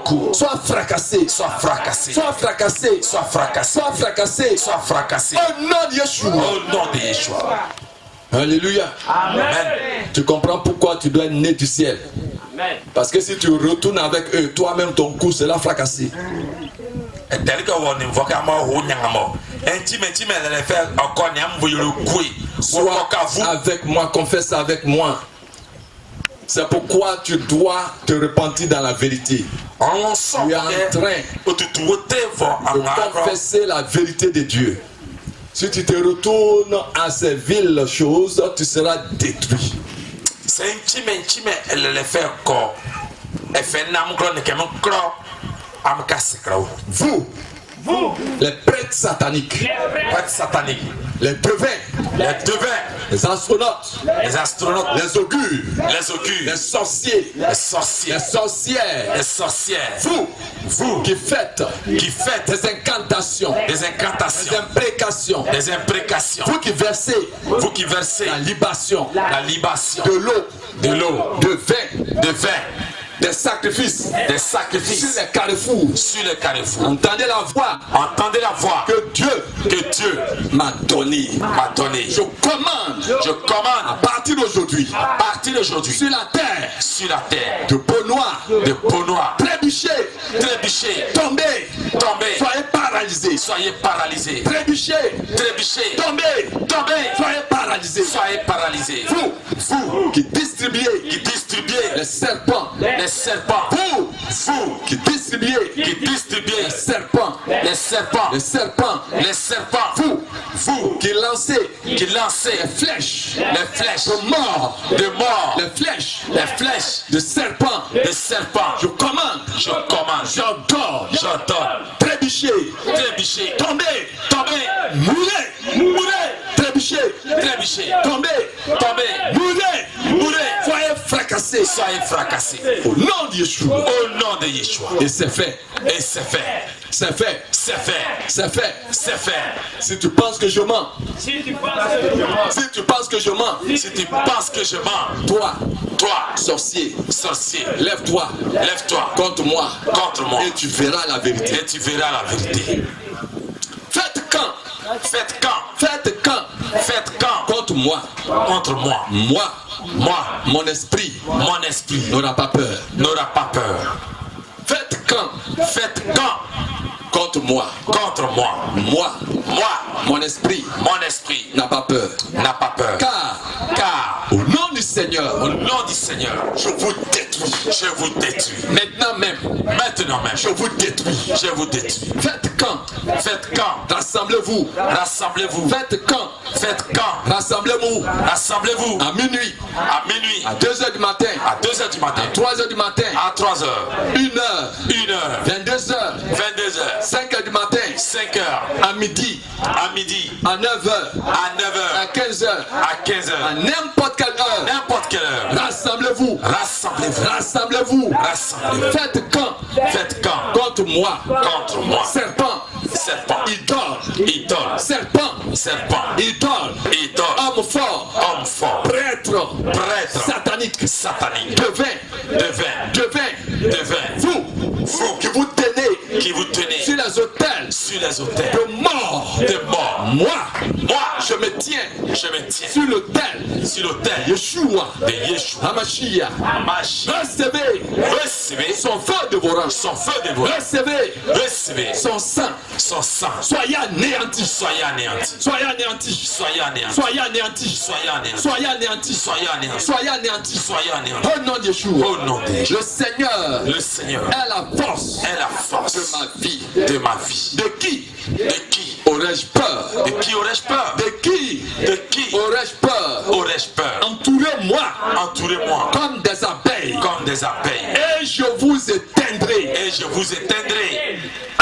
cou, soient fracassés. Au nom de Yeshua. Alléluia. Amen. Tu comprends pourquoi tu dois être né du ciel. Amen. Parce que si tu retournes avec eux, toi-même ton cou sera fracassé. Sois avec moi, confesse avec moi. C'est pourquoi tu dois te repentir dans la vérité. Tu es en train de confesser la vérité de Dieu. Si tu te retournes à ces viles choses, tu seras détruit. Vous, les prêtres sataniques, les devins, les astronautes, les augures, les sorciers, les sorcières, vous qui faites des incantations, des imprécations, vous qui versez la libation, de l'eau, de vin, des sacrifices sur les carrefours. Entendez la voix que Dieu m'a donné. Je commande à partir d'aujourd'hui sur la terre de peau noire, trébuchez, tombez, soyez paralysés, trébuchez, tombez, soyez paralysés. Vous qui distribuez les serpents, vous qui distribuez les serpents, vous qui lancez les flèches de mort, les flèches de serpents, je commande, j'ordonne, trébuchez, tombez, mourez, trébuchez, tombez, mourez, soyez fracassés. Au nom de Yeshua. Et c'est fait. C'est fait. C'est fait. C'est fait. C'est fait. Si tu penses que je mens. Si tu penses que je mens. Si tu penses que je mens. Si tu penses que je mens, Toi, toi, sorcier, sorcier, lève-toi lève-toi contre moi. contre moi Et tu verras la vérité. et tu verras la vérité. Faites camp. Faites camp. Faites camp Faites camp contre moi. contre moi. Moi, Moi, mon esprit mon esprit n'aura pas peur. n'aura pas peur. Faites camp Faites camp contre moi. contre moi. Moi, Moi, mon esprit mon esprit n'a pas peur. n'a pas peur. Car Au au nom du Seigneur, nom du Seigneur, je vous détruis. je vous détruis. Maintenant même, Maintenant même, je vous détruis. je vous détruis. Faites camp. Faites camp. Rassemblez-vous. Rassemblez-vous. Faites camp. Faites camp. Rassemblez-vous Rassemblez-vous à minuit, à minuit, à 2h du matin, à 2h du matin, à 3h du matin, à 3h, 1h, 1h, 22h, 22h, 5h du matin, 5h, à midi, à midi, à 9h, à 9h, à 15h, à 15h, à n'importe quelle heure. n'importe quelle heure. Rassemblez-vous. Rassemblez-vous. Rassemblez-vous. Rassemblez-vous. Faites camp Faites camp contre moi. contre moi. Serpent, Serpent, idole, idole, serpent, serpent, idole, idole, homme fort, homme fort, prêtre, prêtre, satanique, satanique, devin, devin, devin, devin, vous qui vous tenez qui vous tenez sur les autels sur les autels de mort, de mort. moi, je me tiens Je me tiens sur l'autel sur l'autel Yeshua, de Yeshua. Hamashia. Machia. Recevez Recevez son feu dévorant, son feu dévorant. recevez Recevez son sang, son sang. soyez anéantis, Soyez anéantis. soyez anéantis, Soyez anéantis. soyez anéantis, Soyez anéantis. soyez anéantis, Soyez anéantis. soyez anéantis. Soyez anéantis. Au nom de Yeshua, Au nom de Jésus. le Seigneur Le Seigneur est la force est la force de ma vie. de ma vie. De qui De qui aurais-je peur? De qui aurais-je peur? De qui De qui aurais-je peur? aurais-je peur? Entourez-moi Entourez-moi comme des abeilles comme des abeilles et je vous éteindrai. et je vous éteindrai.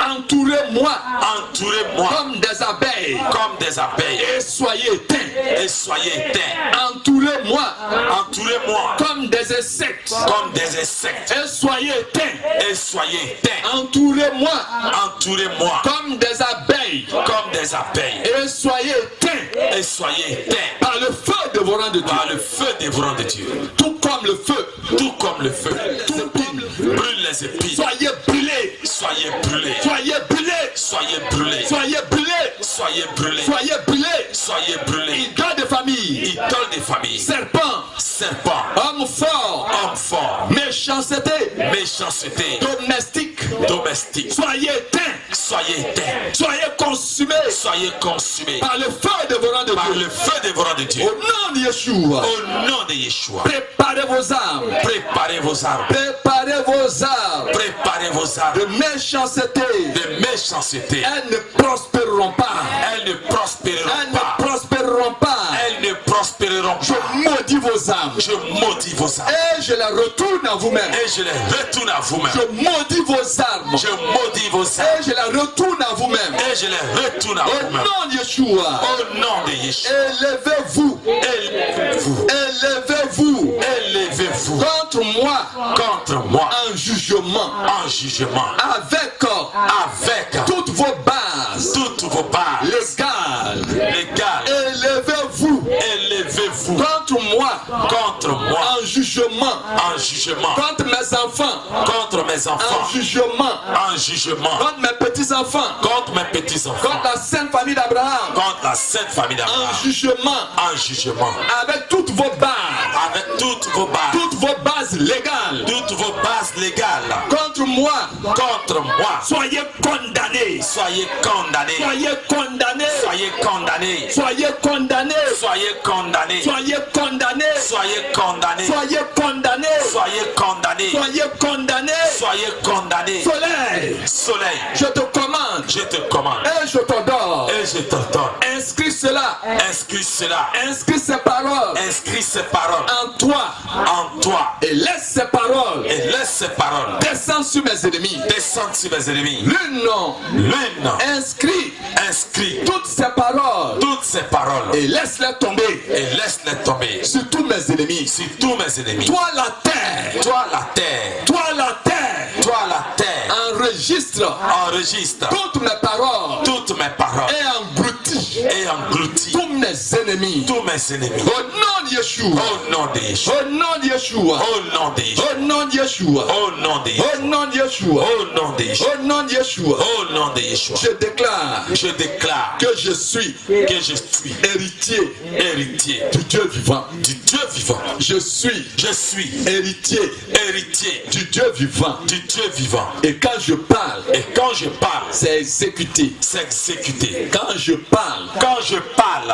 Entourez-moi Entourez-moi comme des abeilles comme des abeilles et soyez éteints. et soyez éteints. Entourez-moi Entourez-moi comme des insectes comme des insectes et soyez éteints. et soyez éteints. Entourez-moi Entourez-moi comme des abeilles comme des abeilles et soyez éteints et soyez éteints par le feu dévorant de Dieu. par le feu dévorant de Dieu. Tout comme le feu, Tout comme le feu tout comme le feu. brûle les épines. Soyez brûlés, Soyez brûlés. soyez brûlés, Soyez brûlés. soyez brûlés, Soyez brûlés. soyez brûlés. Soyez brûlés. Idole de famille, Idole des familles. serpent, Serpent. homme fort, Homme fort. méchanceté, Méchanceté. domestique, Domestique. soyez éteints, Soyez éteints. soyez consumés Soyez consumés par le feu dévorant de par Dieu. le feu dévorant de Dieu. Au nom de Yeshua, Au nom de Yeshua. préparez vos armes, Préparez vos armes. préparez vos armes Préparez vos armes de méchanceté. de méchanceté. Elles ne prospéreront pas. Elles ne prospéreront Elles pas. ne prospéreront pas. Elles ne prospéreront Je pas. maudis vos âmes Je maudis vos armes. et je les retourne à vous-même. Et je les retourne à vous-même. Je maudis vos armes Je maudis vos armes. et je les retourne à vous-même. Et je les retourne à Au vous-même. nom de Yeshua, Au nom de Yeshua. élevez-vous, Élevez-vous. élevez-vous Élevez-vous contre moi contre moi en jugement en jugement avec toutes vos bases vos bases légales. légales. Élevez-vous Élevez-vous contre moi contre moi en jugement en jugement contre mes enfants contre mes en enfants jugement en jugement contre mes petits-enfants contre mes petits-enfants contre la sainte famille d'Abraham contre la sainte famille en d'Abraham jugement en jugement avec toutes vos bases, avec toutes vos bases légales légales contre moi. contre moi. Soyez condamnés, Soyez condamnés. soyez condamnés, Soyez condamnés. soyez condamnés, Soyez condamnés. soyez condamnés, Soyez condamnés. soyez condamnés, Soyez condamnés. soyez condamnés. Soyez condamnés. Soleil, Soleil, je te commande je te commande et je t'ordonne. et je t'ordonne. Inscris cela, Inscris cela. inscris ces paroles Inscris ces paroles en toi en toi et laisse ces paroles et laisse ces paroles descendre sur mes ennemis. descendre sur mes ennemis. L'une, inscris Inscris toutes ces paroles toutes ces paroles et laisse-les tomber et laisse-les tomber sur tous mes ennemis. sur tous mes ennemis. Toi la terre, Toi la terre, toi la terre, toi la terre, enregistre toutes mes paroles toutes mes paroles et engloutis tous mes ennemis. Au nom de Yeshua. Au nom de Yeshua. Au nom de Yeshua. Au nom de Yeshua. Au nom de Yeshua. Au nom de Yeshua. Au nom de Yeshua. Au nom de Yeshua. Au nom de Yeshua. Au nom de Yeshua. Je déclare que je suis héritier du Dieu vivant. Je suis héritier du Dieu vivant. Et quand je parle, c'est exécuté. Quand je parle,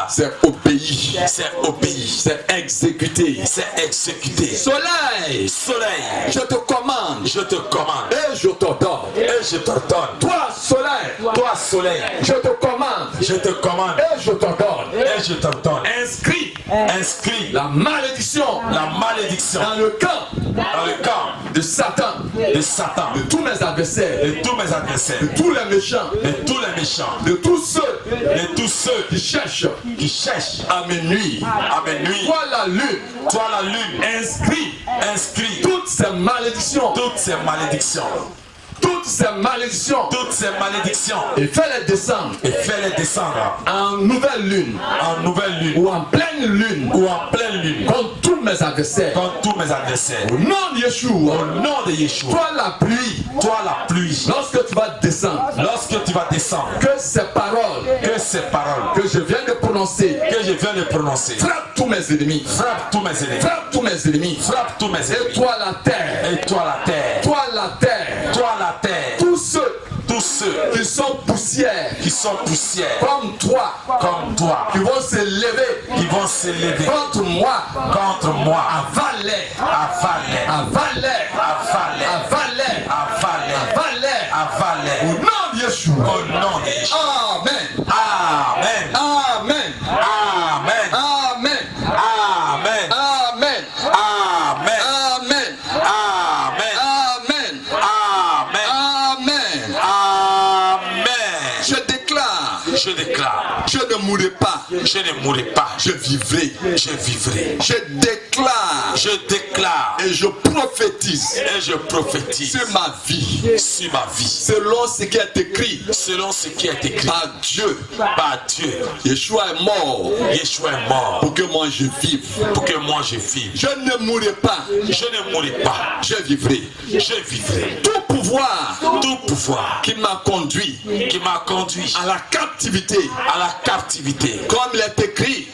c'est obéi. C'est exécuté. Soleil, je te commande. Et je t'ordonne. Toi, soleil, je te commande. Et je t'ordonne. Inscris la malédiction dans le camp de Satan, de tous mes adversaires, de tous les méchants, de tous ceux qui cherchent à me nuire. Toi la lune, inscris toutes ces malédictions. Et fais-les descendre en nouvelle lune ou en pleine lune contre tous mes adversaires. Au nom de Yeshua. Toi la pluie. Lorsque tu vas descendre, que ces paroles que je viens de prononcer frappe tous mes ennemis. Et toi la terre. Tous ceux qui sont poussière comme toi qui vont se lever contre moi avalez. Au nom de Yeshua. Je déclare, je ne mourrai pas, je vivrai. Je déclare et je prophétise sur ma vie, selon ce qui est écrit par Dieu. Yeshua est mort pour que moi je vive. Je ne mourrai pas, je vivrai. Tout pouvoir qui m'a conduit à la captivité, comme il est écrit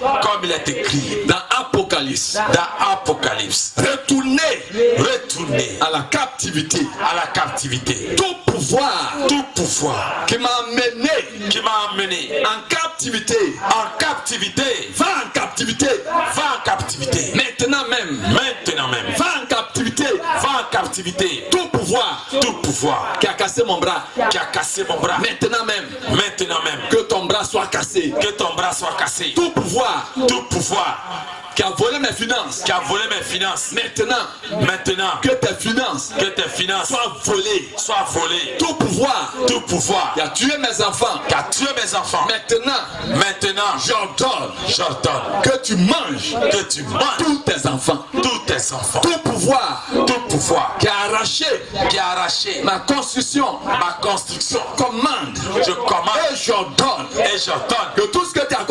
dans Apocalypse. Retournez à la captivité. Tout pouvoir qui m'a amené en captivité, va en captivité. Maintenant même. Va en captivité. Tout pouvoir qui a cassé mon bras. Maintenant même. Que ton bras soit cassé. Tout pouvoir qui a volé mes finances. Maintenant que tes finances soient volées. Tout pouvoir qui a tué mes enfants. Maintenant j'ordonne que tu manges tous tes enfants. Tout pouvoir qui a arraché ma construction. Commande. Et j'ordonne que tout ce que tu as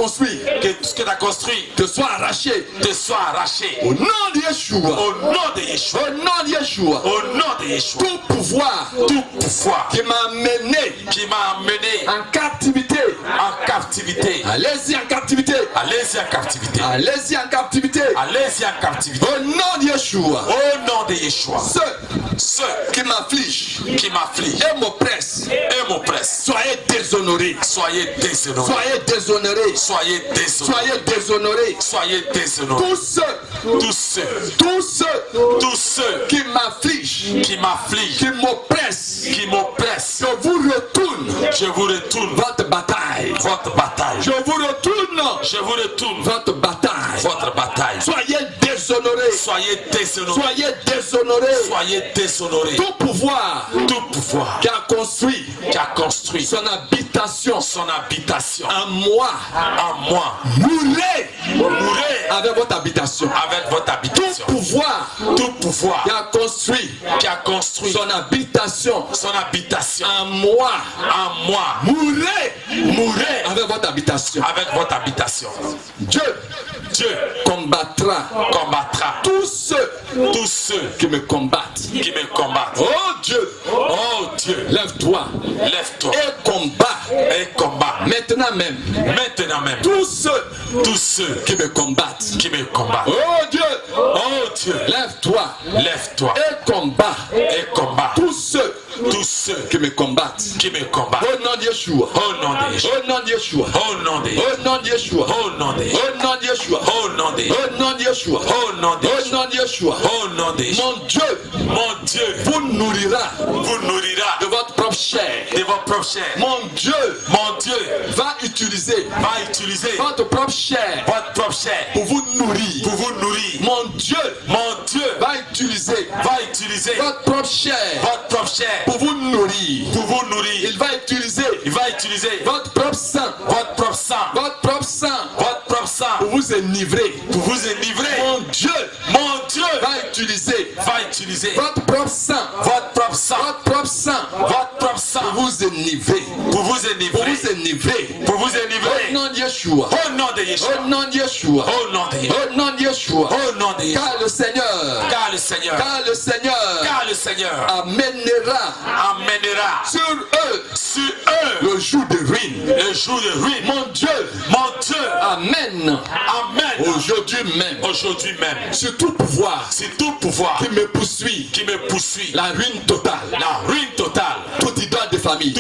construit te soit arraché. Au nom de Yeshua. Tout pouvoir qui m'a amené en captivité. Allez-y en captivité. Au nom de Yeshua. Ceux qui m'affligent et m'oppressent. Soyez déshonorés. Tous ceux qui m'affligent, qui m'oppressent, je vous retourne votre bataille. Je vous retourne votre bataille. Soyez déshonorés. Soyez déshonorés. Soyez déshonorés. Soyez déshonorés. Tout pouvoir Qui qui a construit son habitation en moi, mourrez avec votre habitation. avec votre habitation. Tout pouvoir Tout pouvoir qui a construit son habitation en moi, mourrez avec votre habitation. Dieu combattra tous ceux qui me combattent. Oh Dieu, lève-toi et combat maintenant même tous ceux qui me combattent. Oh Dieu, lève-toi et combat tous ceux qui me combattent. Au nom de Yeshua. Au nom de Yeshua. Au nom de Yeshua. Au nom de Yeshua. Au nom de Yeshua. Au nom de Yeshua. Au nom de Yeshua. Mon Dieu vous nourrira de votre propre chair. Mon Dieu va utiliser votre propre chair pour vous nourrir. Mon Dieu va utiliser votre propre chair pour vous nourrir. Il va utiliser votre propre sang pour vous enivrer. Mon Dieu va utiliser votre propre sang pour vous enivrer. Au nom de Yeshua. Au nom de Yeshua. Car le Seigneur amènera sur eux le jour de ruine. Mon Dieu amène aujourd'hui même sur tout pouvoir qui me poursuit la ruine totale. Tout idole de famille,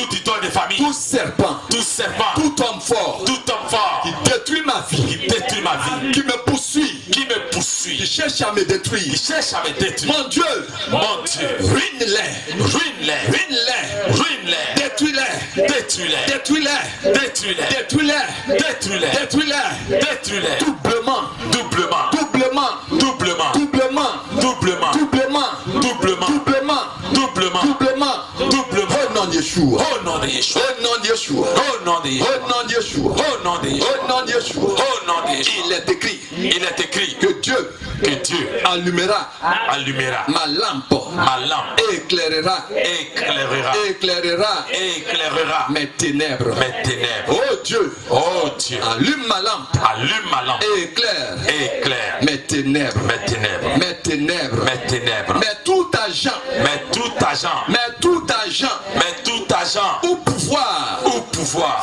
tout serpent, tout homme fort qui détruit ma vie, qui me poursuit, qui cherche à me détruire. Mon Dieu, ruine-les, détruis-les, doublement. Au nom de Yeshua. Il est écrit que Dieu allumera ma lampe et éclairera mes ténèbres. Oh Dieu, allume ma lampe et éclaire mes ténèbres. Mais tout agent ou pouvoir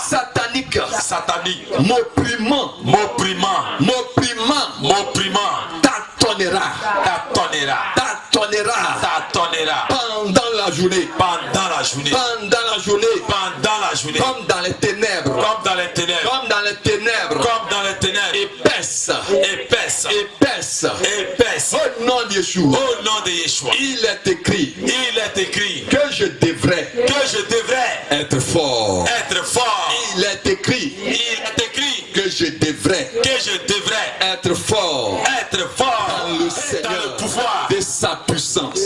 satanique m'opprimant tâtonnera pendant la journée, comme dans les ténèbres, épaisse. Au nom de Yeshua. Il est écrit que je devrais être fort. Il est écrit que je devrais être fort dans le Seigneur, de sa puissance.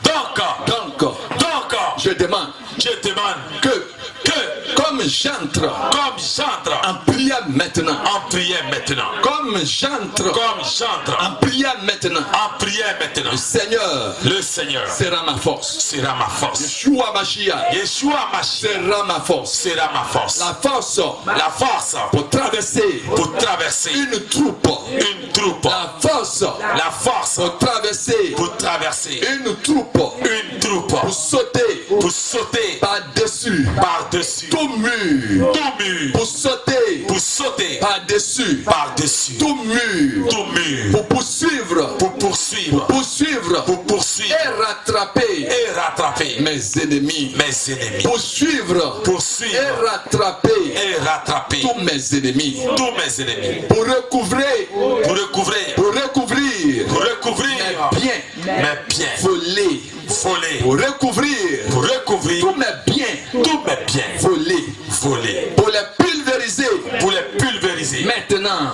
Donc, je demande que comme j'entre en prière maintenant, comme j'entre en prière maintenant, le Seigneur sera ma force. Yeshua Mashiach sera ma force. La force pour traverser une troupe. La force pour traverser une troupe. Pour sauter par-dessus tout mur. Pour sauter par-dessus tout mur. Pour poursuivre et rattraper mes ennemis. Poursuivre et rattraper tous mes ennemis. Pour recouvrir mes biens volés. Pour recouvrir tous mes biens volés. Pour les pulvériser maintenant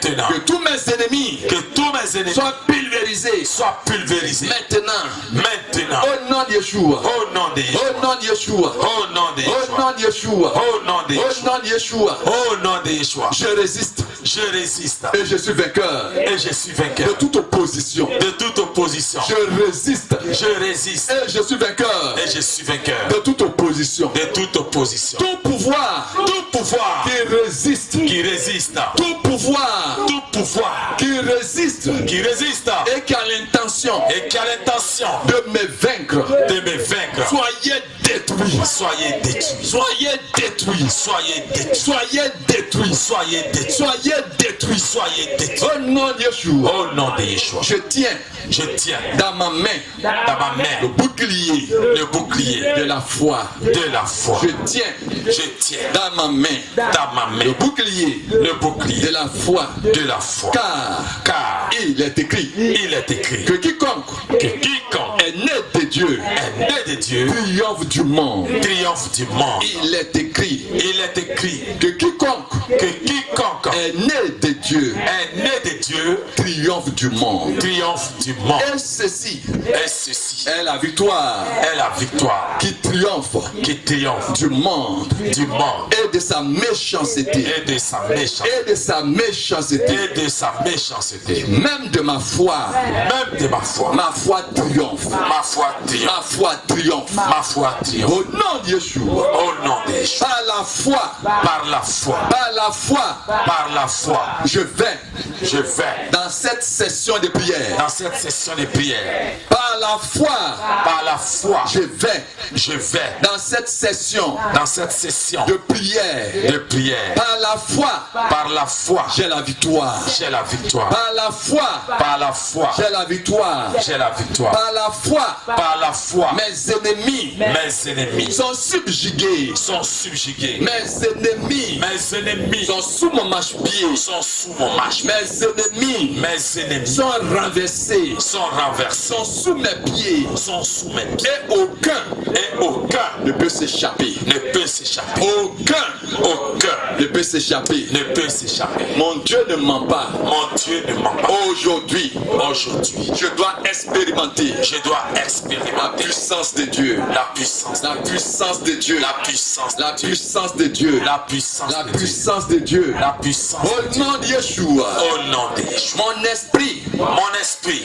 Maintenant. Que tous mes ennemis Que tous mes ennemis soient pulvérisés. soient pulvérisés. Maintenant. Maintenant. Au nom de Yeshua. Au nom de Yeshua. Au nom de Yeshua. Au nom de Au Yeshua. nom de Yeshua. Au nom de Au Yeshua. nom de Yeshua. Au nom de Yeshua. Je résiste Je résiste. et je suis vainqueur Et je suis de vainqueur. toute opposition. De toute opposition. Je résiste Je résiste. et je suis vainqueur Et je suis vainqueur. de toute opposition. De toute opposition. Tout pouvoir Tout pouvoir qui résiste, qui résiste. tout pouvoir Tout pouvoir qui résiste qui résiste. et qui a l'intention Et qui a l'intention de me vaincre, de me vaincre. soyez détruits. Soyez détruits. Soyez détruits. Soyez détruits. Soyez détruits. Soyez détruits. Soyez détruits. Soyez détruits. Au nom de Yeshua, Au nom de Yeshua. je tiens Je tiens dans ma main dans ma le main bouclier le bouclier de la foi. de la foi. Je tiens Je tiens dans ma main dans ma main le bouclier le bouclier de la foi. de la foi. Car il est écrit Il est écrit que quiconque que quiconque est né de Dieu est né de Dieu triomphe du monde. triomphe du monde. Il est écrit Il est écrit que quiconque que quiconque est né de Dieu est né de Dieu triomphe du monde. triomphe du monde. Et ceci Et ceci est la victoire est la victoire qui triomphe qui triomphe du monde du monde et de sa méchanceté. et de sa méchanceté. Et de sa méchanceté. Et de sa méchanceté. Même de ma foi. Même de ma foi. Ma foi triomphe. Ma foi triomphe. Ma foi triomphe. Ma foi triomphe. Au nom de Yeshua. Au nom de Yeshua. Par la foi. Par la foi. Par la foi. Par la foi. Je vais Je vais dans cette session de prière. dans cette session de prière. Par la foi. Par la foi. Je vais Je vais dans cette session dans cette session de prière. de prière. Par la foi. Par la foi. J'ai la victoire. J'ai la victoire. Par la foi. Par la foi. J'ai la victoire. J'ai la victoire. Par la foi. Par la foi. Mes ennemis Mes ennemis sont subjugués. sont subjugués. Mes ennemis Mes ennemis sont sous mon marchepied. sont sous mon marche. Mes ennemis Mes ennemis sont renversés. sont renversés. Sont sous mes pieds. Sont sous mes pieds. Et aucun Et aucun ne peut s'échapper. ne peut s'échapper. Aucun Ne ne peut s'échapper. peut s'échapper. Mon Dieu ne ment pas. Mon Dieu ne ment pas. Aujourd'hui, Aujourd'hui, je dois expérimenter je dois la expérimenter puissance de Dieu. la puissance. La puissance de Dieu. La puissance. La puissance de Dieu. La puissance. La de Dieu. puissance de Dieu. La puissance. Au de Dieu. nom de Yeshua. Au nom de Yeshua. Mon esprit Mon esprit,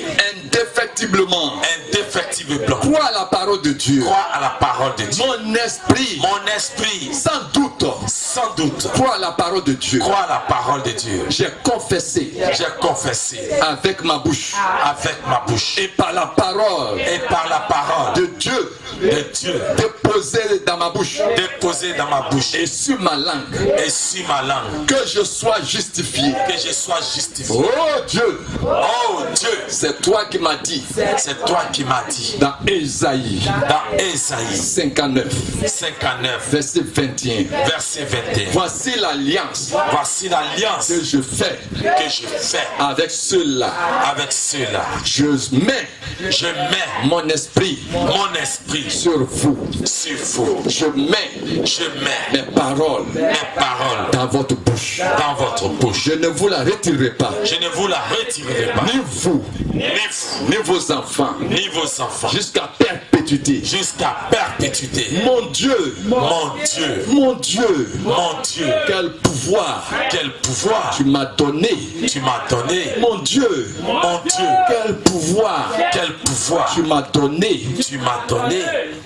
indéfectiblement indéfectiblement, croit à la parole de Dieu. croit à la parole de Dieu. Mon esprit Mon esprit, sans doute sans doute, croit à la parole de Dieu. croit à la parole de Dieu. J'ai confessé J'ai confessé avec ma bouche avec ma bouche et par la parole et par la parole de Dieu de Dieu déposée dans ma bouche déposée dans ma bouche et sur ma langue et sur ma langue, que je sois justifié. que je sois justifié. Oh Dieu, Oh Dieu, c'est toi qui m'as dit c'est toi qui m'as dit dans Ésaïe dans Ésaïe 59, 59, verset 21. verset 21. Voici l'alliance Voici l'alliance que je fais que je fais avec ceux-là. avec ceux-là. Je mets Je mets mon esprit mon esprit sur vous. sur vous. Je mets Je mets mes paroles mes paroles dans votre bouche. dans votre bouche. Je ne vous la retirerai pas. Je ne vous la retirerai pas, Ni vous, ni vous, ni vos enfants, ni vos enfants, jusqu'à perpétuité. jusqu'à perpétuité. Mon Dieu, Mon Dieu, mon Dieu, mon Dieu, quel pouvoir quel pouvoir tu m'as donné. tu m'as donné. Mon Dieu, Mon Dieu, quel pouvoir quel pouvoir tu m'as donné. tu m'as donné.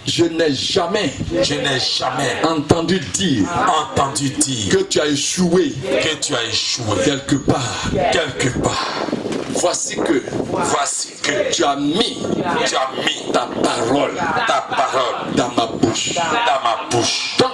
Je n'ai jamais Je n'ai jamais entendu dire entendu dire que tu as échoué que tu as échoué quelque part. quelque part. Voici que Voici que tu as mis tu as mis ta parole ta parole dans ma bouche. dans ma bouche. Donc,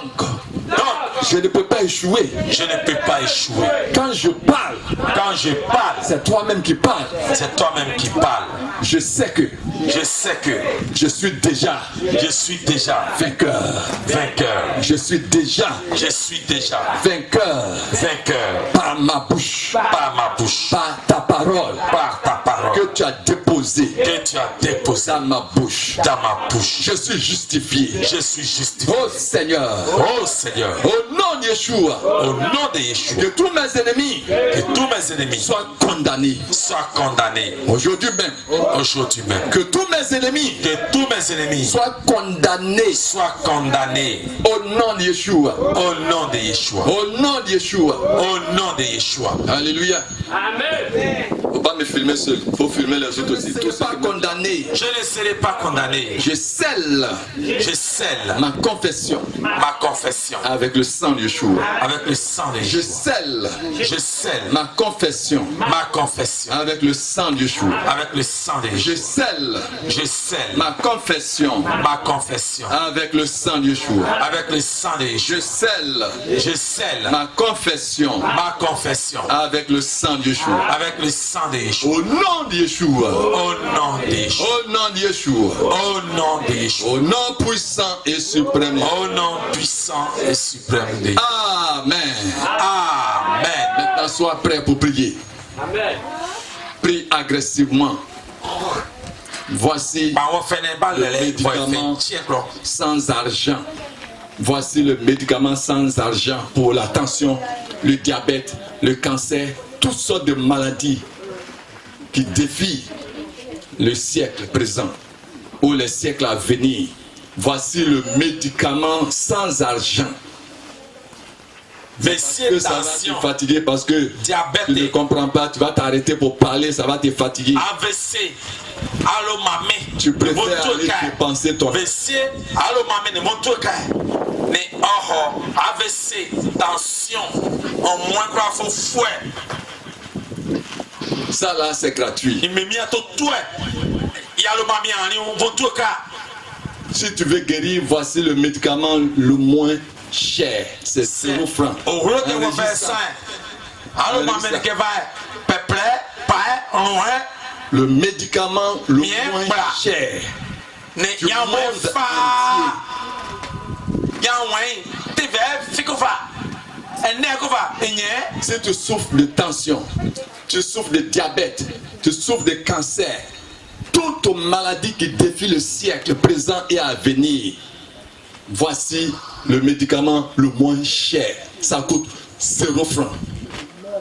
Donc, je ne peux pas échouer. je ne peux pas échouer. Quand je parle, Quand je parle, c'est toi-même qui parles. c'est toi-même qui parles. Je sais que Je sais que je suis déjà je suis déjà vainqueur. vainqueur. Je suis déjà Je suis déjà vainqueur vainqueur par ma bouche, par ma bouche, par ta parole. par ta parole. parole que tu as déposée que tu as déposée dans ma bouche. dans ma bouche. Je suis justifié. Je suis justifié. Oh Seigneur, Oh Seigneur, au nom de Yeshua, au nom de Yeshua, que tous mes ennemis que tous mes ennemis soient condamnés. soient condamnés Aujourd'hui même, aujourd'hui même. que tous mes ennemis Que tous mes ennemis soient condamnés soient condamnés au nom de Yeshua. au nom de Yeshua. Au nom de Yeshua. Au nom de Yeshua. Alléluia. Amen. Faut pas me filmer seul, faut filmer les autres aussi. Tous pas condamnés. Je ne serai pas condamné. Je scelle Je scelle ma confession ma confession avec le sang de Yeshua. avec le sang de Je Yeshua. scelle Je scelle ma confession ma confession avec le sang de Yeshua. avec le sang de Je Yeshua. scelle Je scelle ma confession ma confession avec le sang de Yeshua. avec le sang de Yeshua. Je scelle Je scelle ma confession ma confession avec le sang de Yeshua. avec le sang de Yeshua. Au nom de Yeshua. Au nom de Yeshua. Au nom de Yeshua. Au nom de Yeshua. Au nom puissant et suprême. Au nom puissant et suprême de Yeshua. Amen. Amen. Maintenant, sois prêt pour prier. Amen. Prie agressivement. Voici sans argent. Voici le médicament sans argent pour la tension, le diabète, le cancer, toutes sortes de maladies qui défient le siècle présent ou les siècles à venir. Voici le médicament sans argent. Messieurs, Que ça va te fatiguer parce que diabète, tu ne comprends pas, tu vas t'arrêter pour parler, ça va te fatiguer. AVC, allo mamé, Tu préfères aller dépenser ton... AVC, allo mamé, ne montre qu'à. Mais oh, AVC, tension, en moins grave, faut fouet. Ça là, c'est gratuit. Il me mis à tout, il y a le mamé en ligne, on montre qu'à. Si tu veux guérir, voici le médicament le moins cher. C'est 0 francs. Au gros, tu vas faire ça. Allo mamé, qui va, peuple, pas, loin. Le médicament le Bien, moins voilà. cher. Ne Du y'a moins monde fa. Y'a moins. T'es vert, fico fa. Un nègre va. Si tu souffres de tension, tu souffres de diabète, tu souffres de cancer, toute maladie qui défie le siècle présent et à venir, voici le médicament le moins cher. Ça coûte 0 francs.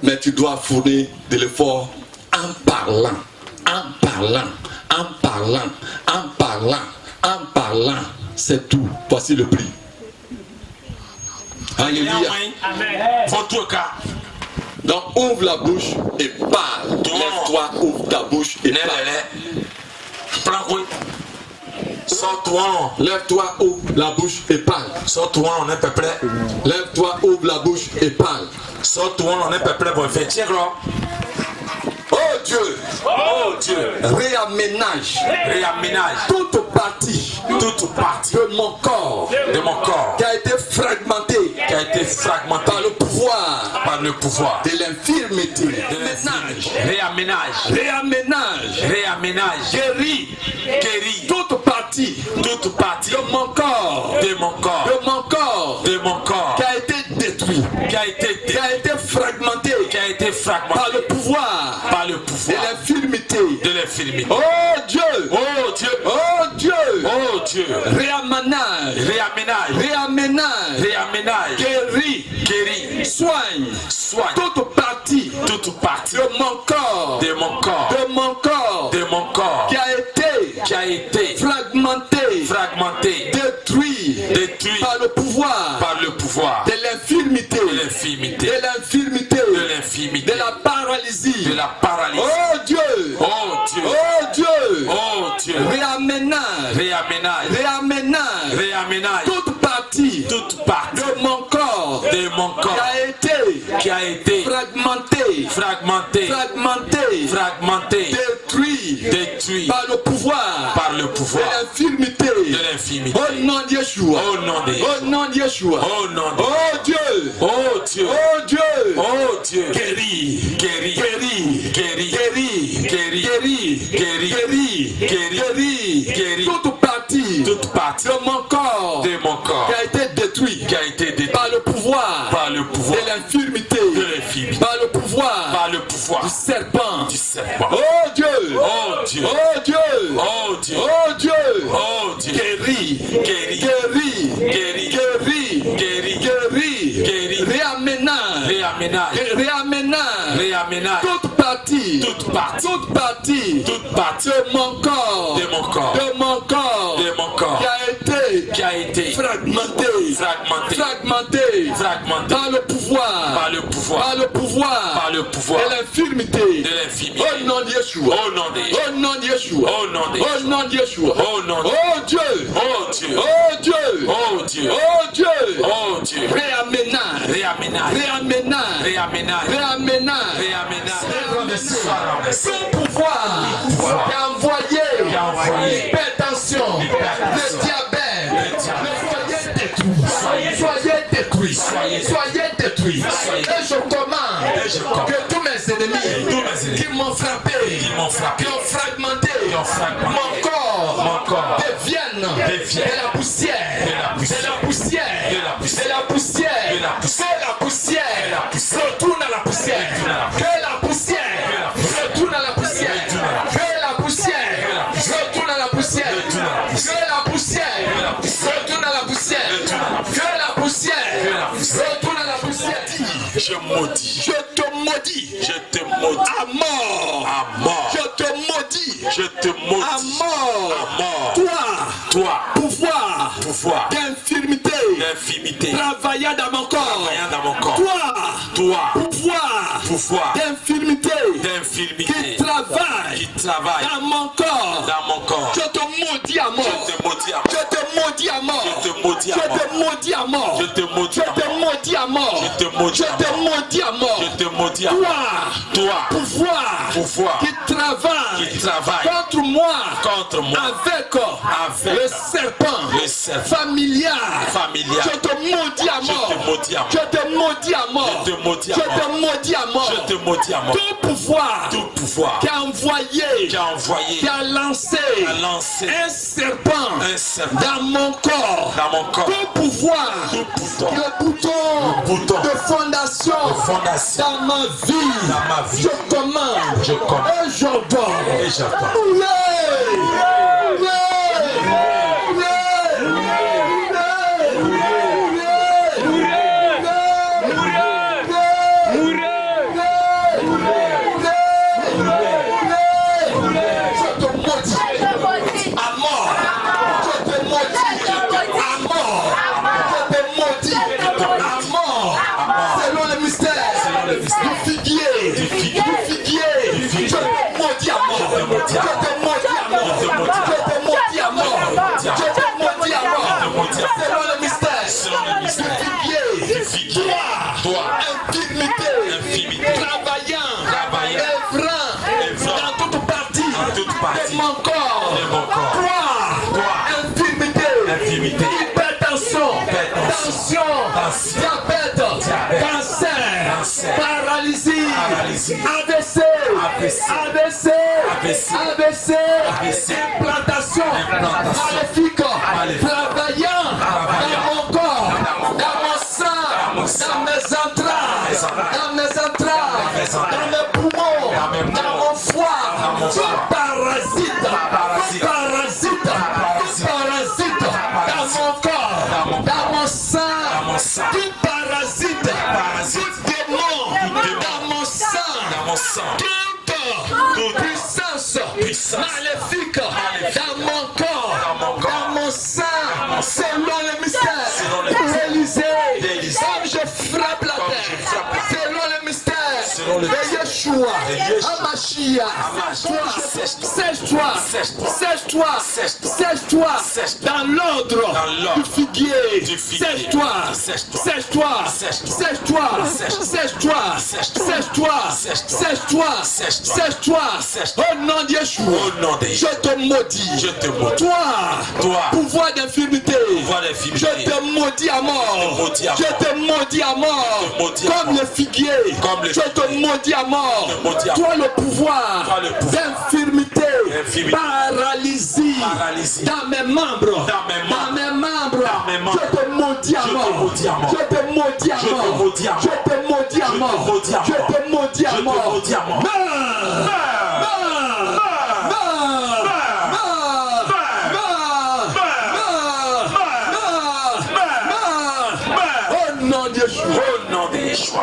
Mais tu dois fournir de l'effort en parlant, en parlant, en parlant, en parlant, en parlant. C'est tout. Voici le prix. Alléluia. Amen. Faut tout cas. Donc ouvre la bouche et parle. Lève-toi, ouvre ta bouche et parle. Prends quoi? Sors-toi. Lève-toi, ouvre la bouche et parle. Sors-toi, on est peu près. Lève-toi, ouvre la bouche et parle. Sors-toi, on est peu près pour faire. Tiens, gros. Oh Dieu, Oh Dieu. réaménage Réaménage toute partie toute partie de mon corps de mon corps qui a été fragmenté qui a été fragmenté par le pouvoir par le pouvoir de l'infirmité. de Ménage, réaménage. réaménage, Réaménage. guéris Guéris toute partie toute partie de mon corps, de mon corps. de mon corps De mon corps. qui a été détruit, Qui a été qui a été fragmenté qui a été fragmenté par le pouvoir par le de pouvoir l'infirmité. de l'infirmité. Oh Dieu, Oh Dieu. oh Dieu, Oh Dieu. réaménage, Réaménage. réaménage, Réaménage. guéris, Guéris. soigne Soigne toute partie toute partie de mon corps, de mon corps. de mon corps De mon corps. qui a été Fragmenté. détruit Détruit par le pouvoir par le pouvoir de l'infirmité, de l'infirmité. de l'infirmité, De l'infirmité. de la paralysie. De la paralysie. Oh Dieu, Oh Dieu. oh Dieu, Oh Dieu. réaménage, Réaménage. réaménage Réaménage. toute partie Toute partie de mon corps de mon corps qui a été fragmenté. fragmenté, détruit Par par le pouvoir le de pouvoir l'infirmité. de l'infirmité. Au nom de Yeshua. Au nom de Au nom de Yeshua. Au nom de Oh Dieu. Oh Dieu. Oh Dieu. Oh Dieu. Guéris. Guéris. Guéris. Guéris. Guéris. Guéris. Guéris. Guéris. Guéris. Guéris. Guéris. Toute partie Toute partie de mon corps de mon corps qui a été détruit qui a été détruit par le pouvoir par le pouvoir de l'infirmité, de l'infirmité. par le pouvoir Par le pouvoir du serpent. du serpent. Oh Dieu. réaménage toute partie de mon corps qui a été fragmenté par le pouvoir de l'infirmité. Au nom de Yeshua. Oh Dieu. Réaménage. Son pouvoir qui a envoyé l'hypertension, le diabète, soyez détruits. Et je commande que tous mes ennemis qui m'ont frappé, qui ont fragmenté mon corps, deviennent de la poussière. Retourne à la poussière. Que la poussière retourne à la poussière. Que la poussière retourne à la poussière. Que la poussière retourne à la poussière. Que la poussière retourne à la poussière. Je te maudis. À mort. Je te maudis. À mort. Toi. Pouvoir. D'infirmité. Travaillant dans mon corps. Toi. Pouvoir. D'infirmité. Qui travaille. Dans mon corps. Je te maudis à mort. Je te maudis à mort. Toi. Pouvoir. Qui travaille. Contre moi. Avec le serpent. Familial. Je te maudis à mort. Tout pouvoir qui a envoyé, qui a lancé un serpent dans mon corps. Tout pouvoir, le bouton de fondation dans ma vie. Je commande et j'ordonne. Toi, infirmité, travaillant, œuvrant dans toute partie de mon corps. Toi, infirmité, hypertension, tension, diabète, cancer, paralysie, AVC, implantation maléfique, travaillant dans mon corps, dans mon sang, dans mes entrailles, dans mes poumons, dans mon foie, tout parasite dans mon corps, dans mon sang, tout parasite, tout démon dans mon sang, toute puissance maléfique dans mon corps, dans mon sang, selon le mystère d'Élysée, comme je frappe la terre, selon le mystère de Yeshua, Hamashiach, sèche-toi, dans l'ordre du figuier, sèche-toi, au nom de Yeshua, je te maudis, toi, pouvoir d'infirmité, je te maudis à mort, comme le figuier, je te maudis à mort, toi le pouvoir d'infirmité, paralysie dans mes membres, je te maudis à mort, au nom de Yeshua.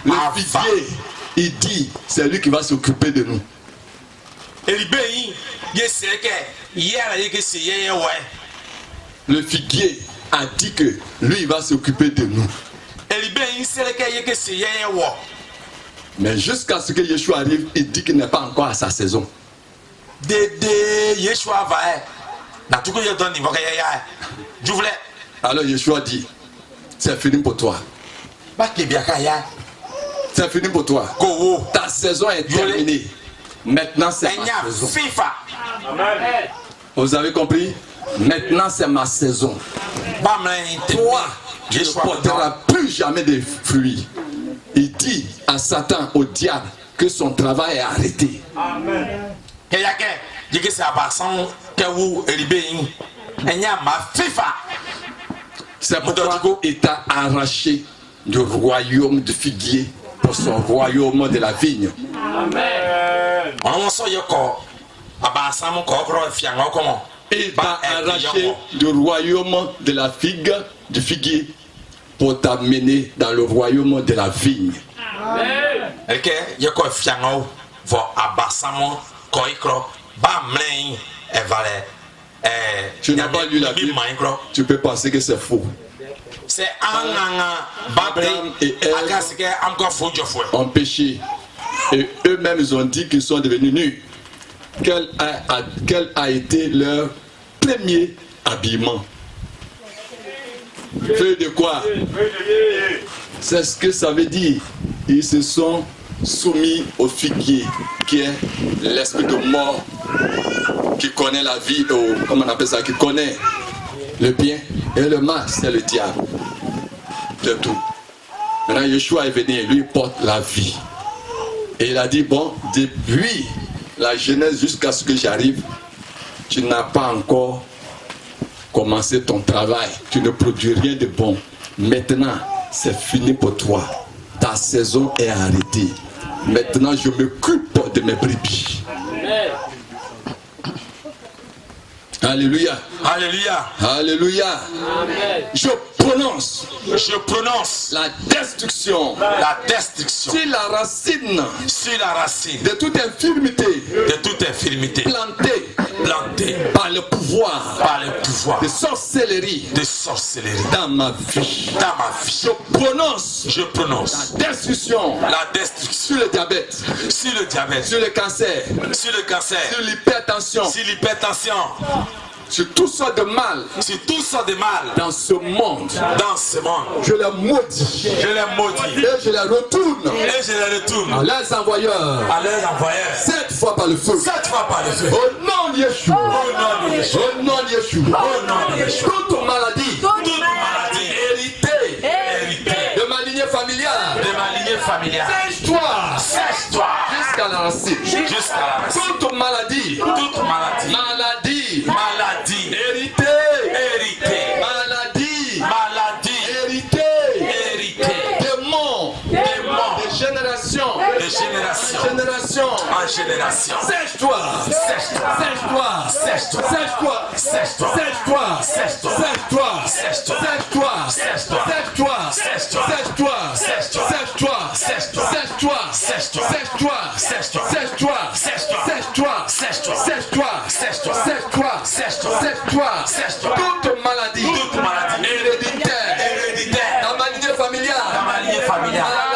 Le figuier, il dit, c'est lui qui va s'occuper de nous. Le figuier a dit que lui, il va s'occuper de nous. Mais jusqu'à ce que Yeshua arrive, il dit qu'il n'est pas encore à sa saison. Alors Yeshua dit, c'est fini pour toi. C'est fini pour toi. Ta saison est terminée. Maintenant c'est ma saison. Vous avez compris? Maintenant c'est ma saison. Toi, tu ne porteras plus jamais de fruits. Il dit à Satan, au diable, que son travail est arrêté. Amen. C'est pourquoi il t'a arraché du royaume du figuier pour son royaume de la vigne. Amen. Il t'a arraché du royaume de la figue, du figuier, pour t'amener dans le royaume de la vigne. Amen. Tu n'as pas lu la Bible, tu peux penser que c'est faux. Abraham et Ève ont péché et eux-mêmes ils ont dit qu'ils sont devenus nus. Quel a été leur premier habillement? Feuille de quoi? C'est ce que ça veut dire. Ils se sont soumis au figuier, qui est l'esprit de mort, qui connaît la vie, comment on appelle ça, qui connaît le bien et le mal, c'est le diable. C'est tout. Maintenant, Yeshua est venu, lui porte la vie. Et il a dit, bon, depuis la Genèse jusqu'à ce que j'arrive, tu n'as pas encore commencé ton travail. Tu ne produis rien de bon. Maintenant, c'est fini pour toi. Ta saison est arrêtée. Maintenant, je m'occupe de mes brebis. Alléluia. Alléluia. Alléluia. Amen. Je prononce la destruction sur la racine de toute infirmité plantée par le pouvoir de sorcellerie dans ma vie. Je prononce la destruction sur le diabète, sur le cancer, sur l'hypertension, sur tout sortes de mal, dans ce monde, je les maudis, et je les retourne, à leurs envoyeurs, 7 fois par le feu, au nom de Yeshua, au nom de Yeshua, toute maladie héritée de ma lignée familiale, sèche-toi jusqu'à la racine. Toute maladie héritée, démon, de génération en génération. Sèche-toi. Toute maladie héréditaire dans ma lignée familiale.